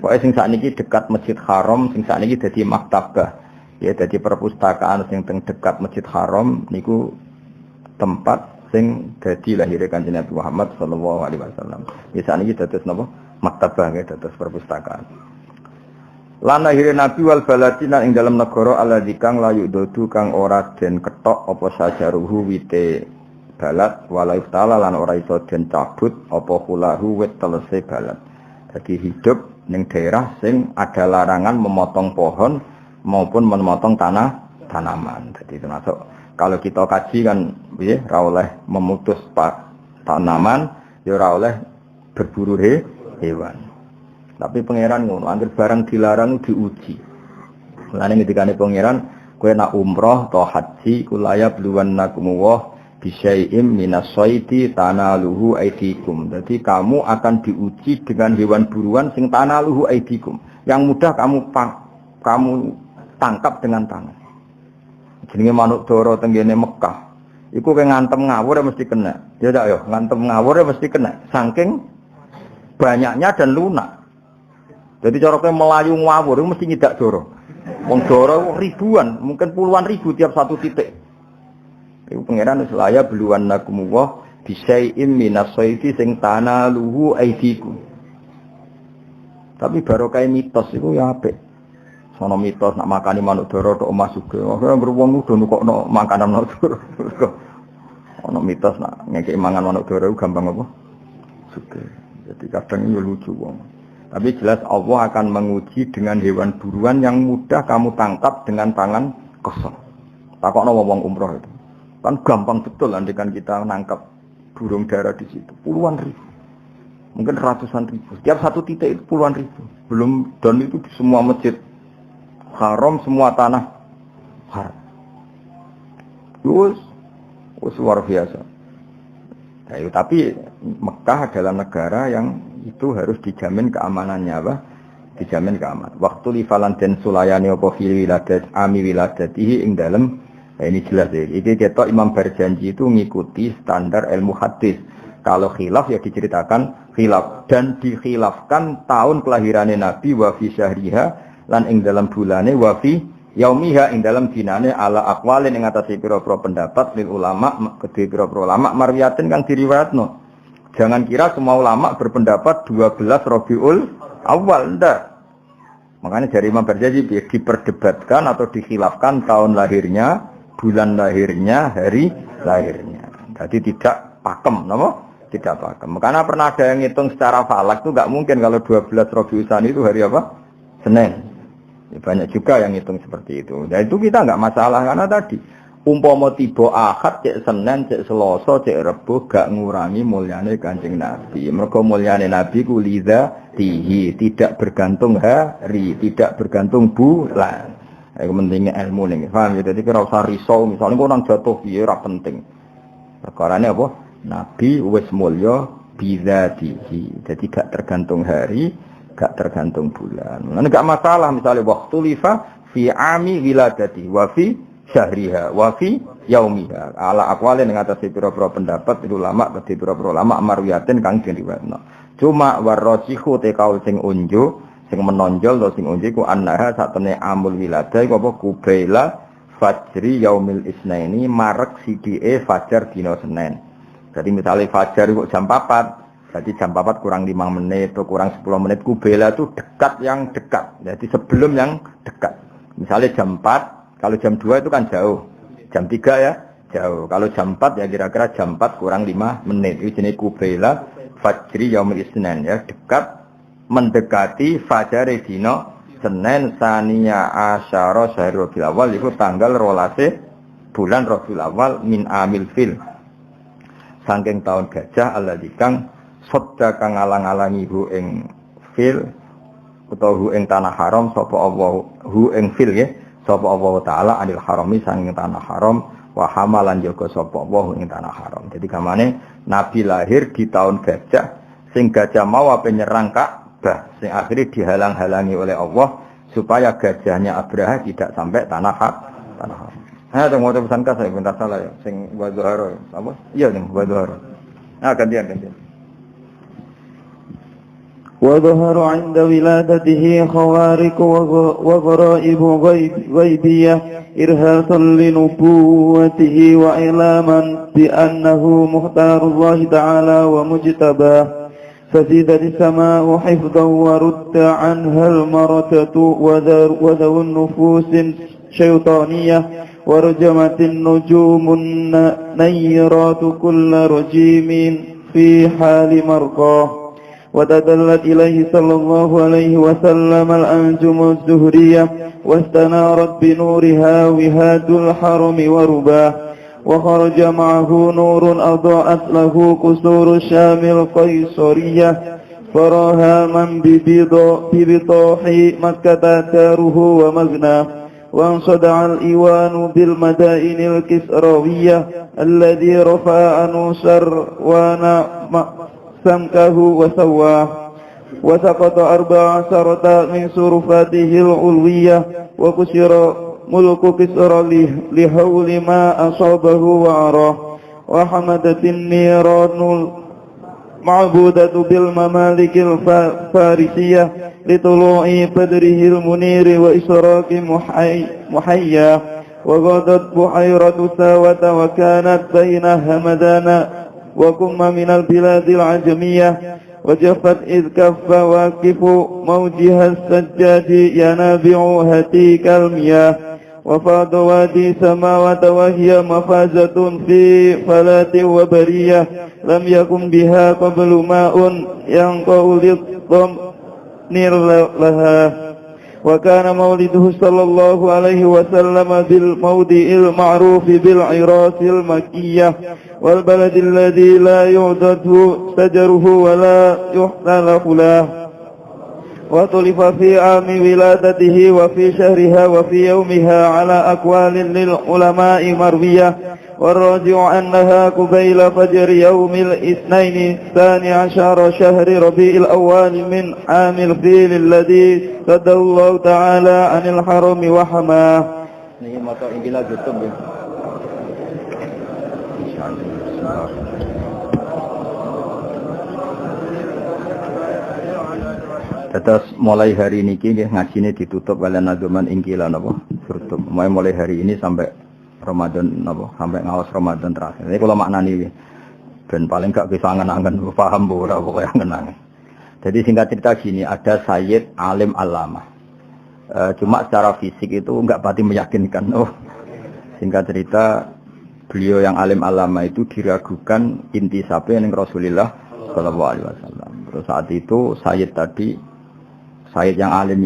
Pokoke sing sakniki dekat Masjid Haram, sing sakniki dadi maktabah. Ya dadi perpustakaan sing teng dekat Masjid Haram niku tempat sing dadi lahir Kanjeng Nabi Muhammad sallallahu alaihi wasallam. Ya sakniki dados napa? Maktabah nggih dados perpustakaan. Lan lahir Nabi wal baladina ing dalam negara alladzi kang layu dodu kang ora den ketok apa sajaruhu wite balad wala iftala lan ora iso den cabut apa hulahu wit telese balad. Jadi hidup ning daerah sing ada larangan memotong pohon maupun memotong tanaman. Jadi termasuk kalau kita kaji kan nggih ra oleh memutus tanaman, ya ora oleh berburu hewan. Tapi pangeran ngono, anggere barang dilarang diuji. Mulane ngendikane pangeran, kowe nak umroh atau haji kulaya bluwannakum wa bisyai'im minasaidi tanaluhu aidikum. Jadi kamu akan diuji dengan hewan buruan sing tanaluhu aidikum. Yang mudah kamu tangkap dengan tangan. Jenenge manuk dara tenggene Mekah. Iku kowe ngantem ngawur mesti kena. Ya tak yo, ngantem ngawur mesti kena. Saking banyaknya dan lunak. Jadi cara kowe melayu ngawur mesti nyidak dara. Wong dara ribuan, mungkin puluhan ribu tiap satu titik. Iku pangeran wis laya bluwannakum wa bisyai'im minasaidi sing tanaluhu aidikum. Tapi barokah mitos iku ya apik. Sono mitos nak makani manuk dara tok omah sugih. Ora wong udo nukokno makanan manuk dara. Ono mitos nak ngekeki mangan manuk dara gampang apa? Sugih. Jadi kadang ya lucu wong. Tapi jelas Allah akan menguji dengan hewan buruan yang mudah kamu tangkap dengan tangan kosong. Takokno wong umroh itu. Kan gampang betul andikan kita nangkap burung dara di situ. Puluhan ribu. Mungkin ratusan ribu. Setiap satu titik itu puluhan ribu. Belum dan itu di semua masjid Haram, semua tanah haram. Terus luar biasa. Nah, tapi Mekah adalah negara yang itu harus dijamin keamanannya apa? Dijamin keamanan. Waktu lifalan den sulayani apa fil wiladat ami wiladatihi ing dalem. Nah, ini jelas ya. Ini kita Imam berjanji itu mengikuti standar ilmu hadis. Kalau khilaf ya diceritakan khilaf dan dikhilafkan tahun kelahirannya Nabi wa fi syahriha lan ing dalam bulane wa fi yaumiha ing dalam dinane ala aqwalin ing atase pira-pira pendapat lil ulama kedhe pira-pira ulama marwiyatin kang diriwayatno. Jangan kira semua ulama berpendapat 12 Rabiul Awal ndak. Makanya dari Imam Berjanji diperdebatkan atau dikhilafkan tahun lahirnya, bulan lahirnya, hari lahirnya. Jadi tidak pakem, napa? Tidak pakem. Karena pernah ada yang ngitung secara falak itu enggak mungkin kalau 12 Rabiul Tsani itu hari apa? Senin. Ya, banyak juga yang hitung seperti itu. Nah itu kita enggak masalah karena tadi umpama tiba Ahad cek Senin cek Selasa cek Rebo gak ngurangi mulyane Kanjeng Nabi. Mergo mulyane Nabi ku lidzatihi, tidak bergantung hari, tidak bergantung bulan. Iku pentingnya ilmu ning. Paham ya? Dadi kira usah risau misalnya kok nang jatuh piye ora penting. Perkarane apa? Nabi wis mulya bidzatihi. Jadi gak tergantung hari, gak tergantung bulan. Nah, enggak masalah misalnya waktu lifa fi ami wiladati wa fi syahriha wa fi yaumiha. Ala aqwalin ing atase pira-pira pendapat ulama kedhe pira-pira ulama marwiyatin kang diriwayatno. Cuma warrasihu te kaul sing unjuk, sing menonjol to sing unjuk ku annaha satene amul wiladah iku apa kubaila fajri yaumil isnaini marek sidike fajar dina Senin. Jadi misalnya fajar kok jam 4. Jadi jam 4 kurang 5 menit atau kurang 10 menit kubela itu dekat yang dekat. Jadi sebelum yang dekat. Misalnya jam 4, kalau jam 2 itu kan jauh. Jam 3 ya jauh. Kalau jam 4 ya kira-kira jam 4 kurang 5 menit. Itu jenis kubela fajri yaumil isnan ya, dekat mendekati fajar dina Senin saniya asyara syahrul Rabiul Awal itu tanggal 12 bulan Rabiul Awal min amil fil. Saking tahun gajah alladzi kang sodda kang alang-alangi hu ing fil utawa hu ing tanah haram sapa Allah hu ing fil ya sapa Allah taala anil harami sanging tanah haram wa hamalan jaga sapa Allah ing tanah haram. Jadi kamane Nabi lahir di tahun gajah sing gajah mau ape nyerang Ka'bah sing akhirnya dihalang-halangi oleh Allah supaya gajahnya Abraha tidak sampai tanah haram. Ada mau pesan kas saya bentar salah ya sing wa zuhara apa? Iya ning wa zuhara. Gantian. وظهر عند ولادته خوارق وغرائب غيبية إرهاصا لنبوته وإعلاما بأنه مختار الله تعالى ومجتباه فزيدت السماء حفظا ورد عنها المرتة وذو النفوس الشيطانية ورجمت النجوم النيرات كل رجيم في حال مرقاه وتدلت إليه صلى الله عليه وسلم الأنجم الزهرية واستنارت بنورها وهاد الحرم ورباه وخرج معه نور أضاءت له قصور الشام القيصرية فراها من ببطاح مكة داره ومغناه وانصدع الإيوان بالمدائن الكسروية الذي رفع أنوسر سمكه وسواه وسقط 14 من صرفاته العلوية وكسر ملك كسر لهول ما أصابه وعراه وحمدت النيران المعبودة بالممالك الفارسية لطلوع بدره المنير وإشراق محياه وغادت بحيرة ساوة وكانت بين همدان وكم من البلاد العجمية وجفت إذ كف واكف موجها السجاد ينابع هتيك المياه وفاض وادي سماوة وهي مفازة في فلاة وبرية لم يكن بها قبل ماء ينقع للضمير لها وكان مولده صلى الله عليه وسلم بالموضع المعروف بالعراس المكية والبلد الذي لا يعدد شجره ولا يحتلف له وطلف في عام ولادته وفي شهرها وفي يومها على أقوال للعلماء مروية والراجع أنها قبيل فجر يوم الاثنين 12 شهر ربيع الأول من عام الفيل الذي سده الله تعالى عن الحرم وحماه. Ini motor ingkilah YouTube ya. Terus mulai hari ini ngajine ditutup oleh nazuman ingkilah napa? Tutup. Mulai hari ini sampai Ramadan napa? Sampai ngawas Ramadan terakhir. Ini kalau maknani ben paling gak bisa angen-angen paham ora pokoke angen-angen. Jadi singkat cerita gini, ada Sayyid Alim Allamah. Cuma secara fisik itu enggak pati meyakinkan. Singkat cerita beliau yang Alim Allamah itu diragukan intisabnya ning Rasulullah sallallahu alaihi wasallam. Terus saat itu Sayyid yang alim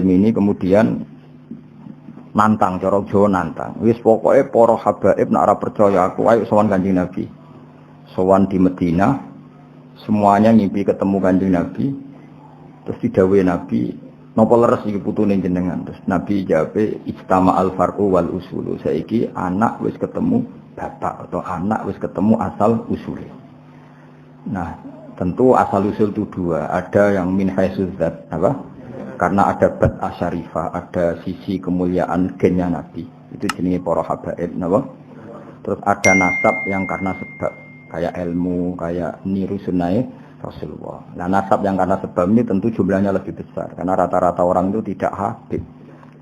ini kemudian nantang, cara Jawa nantang. Wis pokoke para habaib nek ora percaya aku ayo sowan Kanjeng Nabi. Sowan di Madinah, semuanya ngimpi ketemu Kanjeng Nabi. Terus didhawuhi Nabi, napa leres iki putune jenengan? Terus Nabi jawabe ijtama al-farqu wal usulu. Saiki anak wis ketemu bapak atau anak wis ketemu asal usule. Nah, tentu asal usul itu dua, ada yang min haitsu dzat apa? Karena ada bad asyarifah, ada sisi kemuliaan gennya Nabi. Itu jenenge para habaib napa? Terus ada nasab yang karena sebab, kayak ilmu, kayak niru sunnah Rasulullah. Nah, nasab yang karena sebab ini tentu jumlahnya lebih besar karena rata-rata orang itu tidak habib.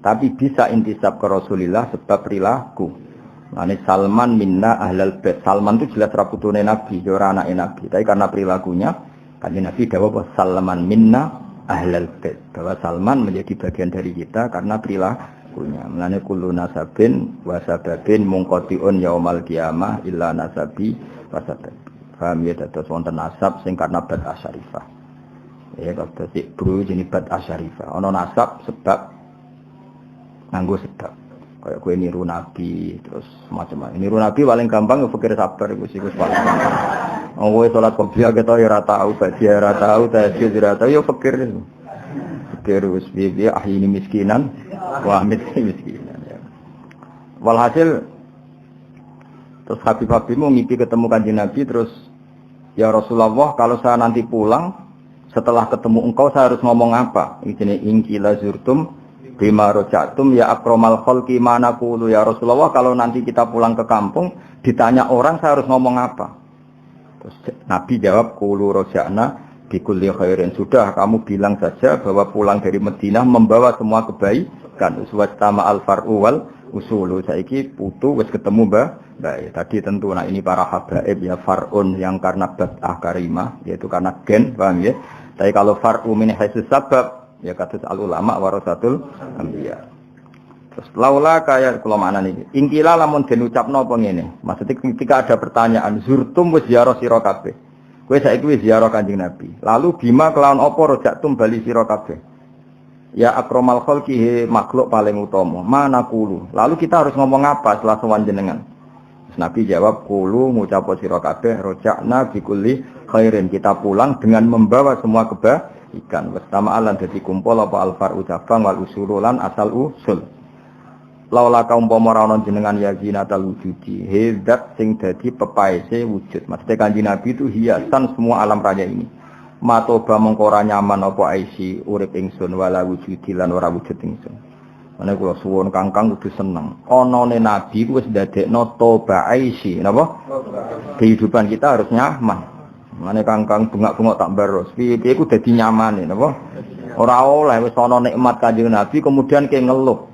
Tapi bisa intisab ke Rasulullah sebab perilaku. Ini Salman minna ahlal bait. Salman itu jelas raputune Nabi, ora anake Nabi. Tapi karena perilakunya, Kanjeng Nabi dawuh bahwa Salman minna ahlal bait. Bahwa Salman menjadi bagian dari kita karena perilakunya. Mulane kullu nasabin wa sababin munqati'un yaumal qiyamah illa nasabi wa sabab. Paham ya, dados wonten nasab sing karena bad asyarifah. Ya kados bro jenenge bad asyarifah. Ana nasab sebab nganggo sebab. Kayak gue niru Nabi terus macam-macam. Niru Nabi paling gampang fikir sabar iku sih wis paling. Gue salat qobliyah ketok ya ora tau, badiah ora tau, tahajud ora tau ya fikir terus piye ahli miskinan wa miskinan ya. Walhasil terus Habib mau ngimpi ketemu Kanjeng Nabi terus ya Rasulullah kalau saya nanti pulang setelah ketemu engkau saya harus ngomong apa? Ini ingkila zurtum bima rojatum ya akromal kholki mana kulu ya Rasulullah kalau nanti kita pulang ke kampung ditanya orang saya harus ngomong apa? Terus Nabi jawab kulu roja'na bikulli khairin. Sudah kamu bilang saja bahwa pulang dari Madinah membawa semua kebaikan. Uswatama al-far'u wal usulu. Saiki putu wis ketemu baik. Tadi tentu nah ini para habaib ya far'un yang karena bad'ah karimah yaitu karena gen, paham ya? Tapi kalau far'u min haitsu sabab ya kados al ulama warasatul anbiya. Terus laula kaya kula maknane iki. Ingkila lamun den ucapno apa ngene. Maksudnya ketika ada pertanyaan zurtum wis ziarah sira kabeh. Kowe saiki wis ziarah Kanjeng Nabi. Lalu bima kelawan apa rojatum bali sira kabeh. Ya akramal khalqi makhluk paling utama. Mana kulu. Lalu kita harus ngomong apa setelah sowan jenengan? Terus Nabi jawab kulu ngucap sira kabeh rojakna bikulli khairin. Kita pulang dengan membawa semua kebaikan. Bersama alan dadi kumpul apa alfar ucapang wal usululan asal usul. Laula kaum pomorana jenengan ya zinatal wujudi hedat sing dadi pepaese wujud. Maksudnya Kanjeng Nabi itu hiasan semua alam raya ini. Matoba mengko ora nyaman apa aisi urip ingsun wala wujudi lan ora wujud ingsun. Mane kula suwun Kangkang kudu seneng. Anane Nabi ku wis ndadekno toba aisi, napa? Kehidupan kita harus nyaman. Mane Kangkang bengak-bengok tak baros. Piye-piye ku dadi nyamane, napa? Ora oleh wis ana nikmat Kanjeng Nabi kemudian ke ngeluh.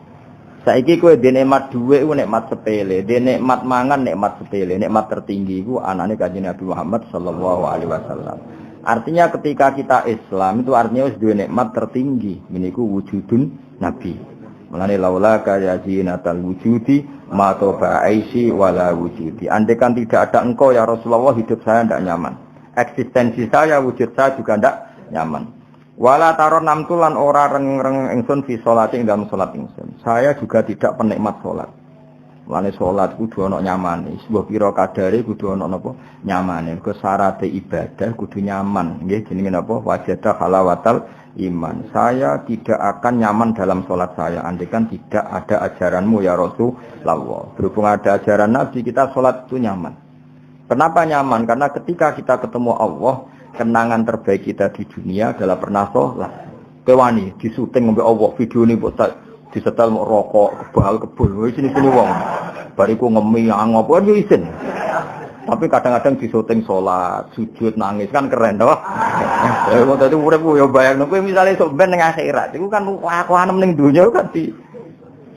Saiki kowe dhe nikmat dhuwit ku nikmat sepele, dhe nikmat mangan nikmat sepele, nikmat tertinggi ku anane Kanjeng Nabi Muhammad sallallahu alaihi wasallam. Artinya ketika kita Islam itu artinya wis duwe nikmat tertinggi, niku wujudun Nabi. Mulane laula kaya zinatal wujudi ma toba aisi wala wujudi. Andaikan tidak ada engkau ya Rasulullah hidup saya tidak nyaman. Eksistensi saya, wujud saya juga tidak nyaman. Wala taron namtulan ora reng-reng ingsun fi sholati ing dalam salat ingsun. Saya juga tidak penikmat salat. Mulane salat kudu ana nyamane. Sebuah pira kadare kudu ana napa? Nyamane. Ke syarat ibadah kudu nyaman. Nggih jenenge napa? Wajada halawatal iman. Saya tidak akan nyaman dalam salat saya andaikan tidak ada ajaranmu ya Rasulullah. Berhubung ada ajaran Nabi kita salat itu nyaman. Kenapa nyaman? Karena ketika kita ketemu Allah kenangan terbaik kita di dunia adalah pernah sholat. Kewani disuting sampai Allah video ini buat disetel mau rokok kebal sini wong. Bariku ngemi angop kan izin. Tapi kadang-kadang disuting sholat, sujud, nangis kan keren toh. Ya wong dadi urip yo bayangno kowe misale sok ben ning akhirat iku kan kelakuan ning dunya kan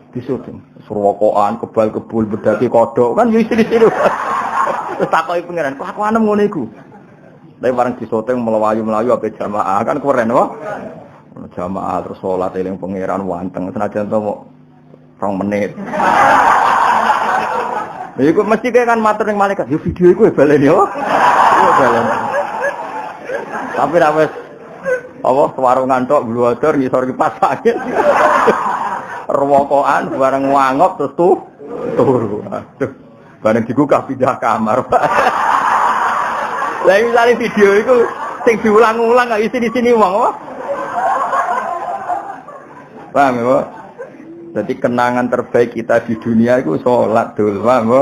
disuting. Rokokan, kebal bedaki kodok kan yo isi-isi. Terus takoki pangeran, kelakuan ngono iku. Tapi bareng disoteng melayu-melayu apa jamaah kan keren wah. Jamaah terus sholat eling pangeran wanteng senajan to 2 menit. Lha iku mesti kan matur ning malaikat, yo video iku balen yo. Yo balen. Tapi ra wis apa warungan tok bluwador ngisor kipas angin. Rewokokan bareng wangop terus turu. Aduh. Bareng digugah pindah kamar. Lah misale video iku sing diulang-ulang gak isi di sini wong apa? Paham ya? Jadi kenangan terbaik kita di dunia itu salat dul, paham ya?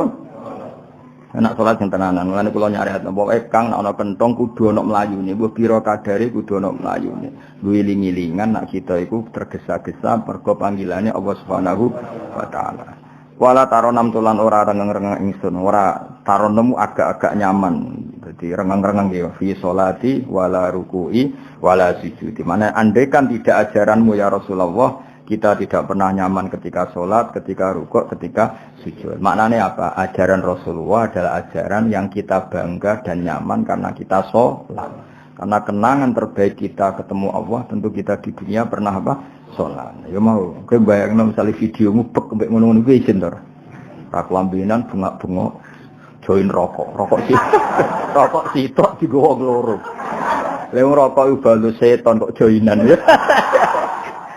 Enak salat sing tenanan. Mulane kula nyariat pokoke Kang nek ana kentong kudu ana mlayune, mbok pira kadare kudu ana mlayune. Wiling-wilingan nek kita iku tergesa-gesa mergo panggilane Allah Subhanahu wa taala. Wala taronam tulan ora rengeng-rengeng ingsun, ora taronemu agak-agak nyaman. Jadi rengeng-rengeng ya fi sholati wala ruku'i wala sujudi. Mana andaikan tidak ajaranmu ya Rasulullah, kita tidak pernah nyaman ketika sholat, ketika rukuk, ketika sujud. Maknanya apa? Ajaran Rasulullah adalah ajaran yang kita bangga dan nyaman karena kita sholat. Karena kenangan terbaik kita ketemu Allah, tentu kita di dunia pernah apa? Sholat. Ya mau, kowe bayangno misalnya video ngubek mbek ngono-ngono kuwi isin to. Ra kelambinan bengak-bengok join rokok sih. Rokok sitok digowo loro. Lha rokok iku balus setan kok joinan ya.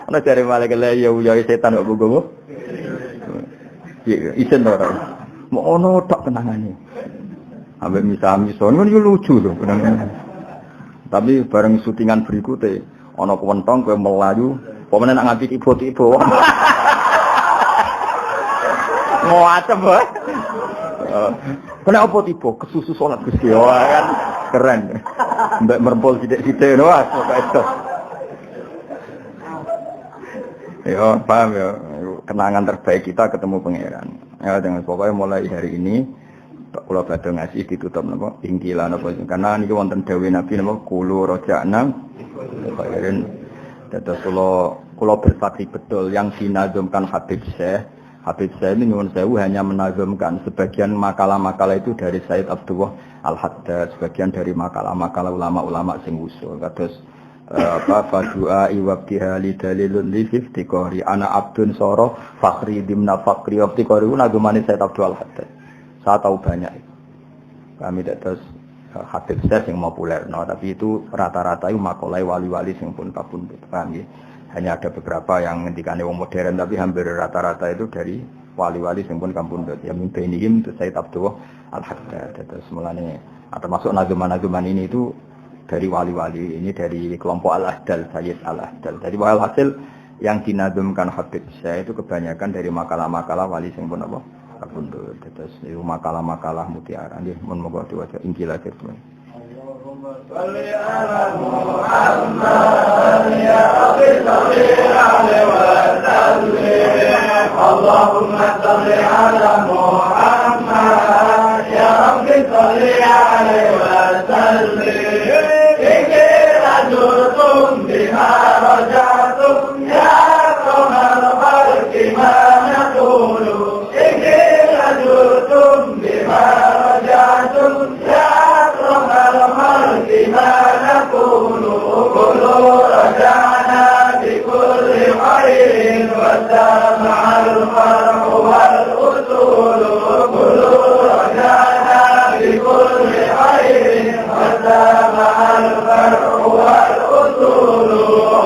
Ana jare malaikat ya setan kok gowo. Isin to ora. Mau ono tok kenangane. Ambek misa-misa ngono yo lucu lho kenangan. Tapi bareng syutingan berikutnya ana kuwentong kowe melayu, pemene nak ngambil tiba-tiba. Ngoacem wae. Kena apa tiba? Kesusu salat Gusti. Wah kan keren. Mbak merempol sithik-sithik lho kok itu. Ya, paham ya. Kenangan terbaik kita ketemu pangeran. Ya, dengan pokoknya mulai hari ini kula badhe ngasih ditutup napa ingkilan napa karena niki wonten dawuh Nabi napa kulo rojakna khairin. Dados kula bersaksi betul yang dinazumkan Habib Syekh ini nyuwun sewu hanya menazumkan sebagian makalah-makalah itu dari Said Abdullah Al-Haddad, sebagian dari makalah-makalah ulama-ulama sing usul. Kados Fadua iwabdiha li dalilun li iftiqari ana abdun soro fakhri dimna fakhri iftiqari nagumane Said Abdul Haddad. Saya tahu banyak itu. Kami terus Habib Syekh yang populer, tapi itu rata-rata itu makolai wali-wali yang pun kabundut. Paham ya? Hanya ada beberapa yang ngendikane wong modern, tapi hampir rata-rata itu dari wali-wali yang pun kabundut. Ya mimpenihim itu Said Abdul Al-Haddad. Terus mulane termasuk nazuman-nazuman ini itu dari wali-wali, ini dari kelompok Al-Ahdal, Sayyid Al-Ahdal. Jadi walhasil yang dinazumkan Habib Syekh itu kebanyakan dari makalah-makalah wali yang pun apa? Kabundut. Terus itu makalah-makalah mutiara. Nggih, mun moga diwaca Injil akhir teman. Allahumma shalli ala Muhammad ya Rabbi shalli alaihi wa sallim. Allahumma shalli ala Muhammad ya Rabbi shalli alaihi wa sallim. Ikirajurtum bima rajatum ya qawmal khalqi ma naqulu. Ikirajurtum bima rajatum ya qawmal khalqi ma naqulu. Qulu rajana bikulli khairin wa sama'al farhu wal usul. Qulu rajana bikulli khairin wa sama'al farhu wal usul.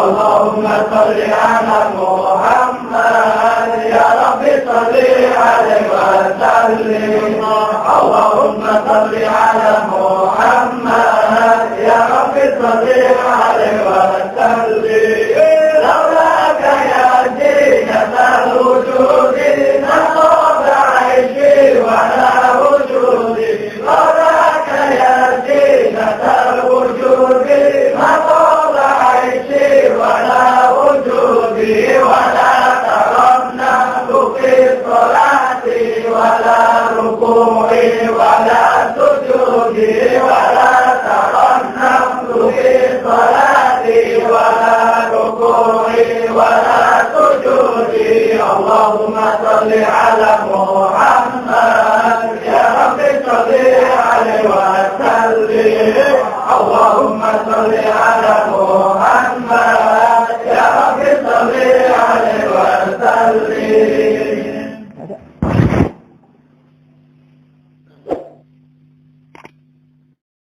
Allahumma salli ala Muhammad ya Rabbi salli alaihi wa sallim. Allahumma salli ala Muhammad ya Rabbi salli alaihi wa sallim. Laulaka ya zinatal wujudi naqada aishi wa la wujudi. Laulaka ya zinatal wujudi naqada aishi wa la wujudi. Wa la taranna fi salati wa la ruku'i wa la sujudi. Wa la taranna fi salati wa la ruku'i wa la sujudi. Allahumma salli ala Muhammad ya Rabbi salli alaihi wa sallim. Allahumma salli ala Muhammad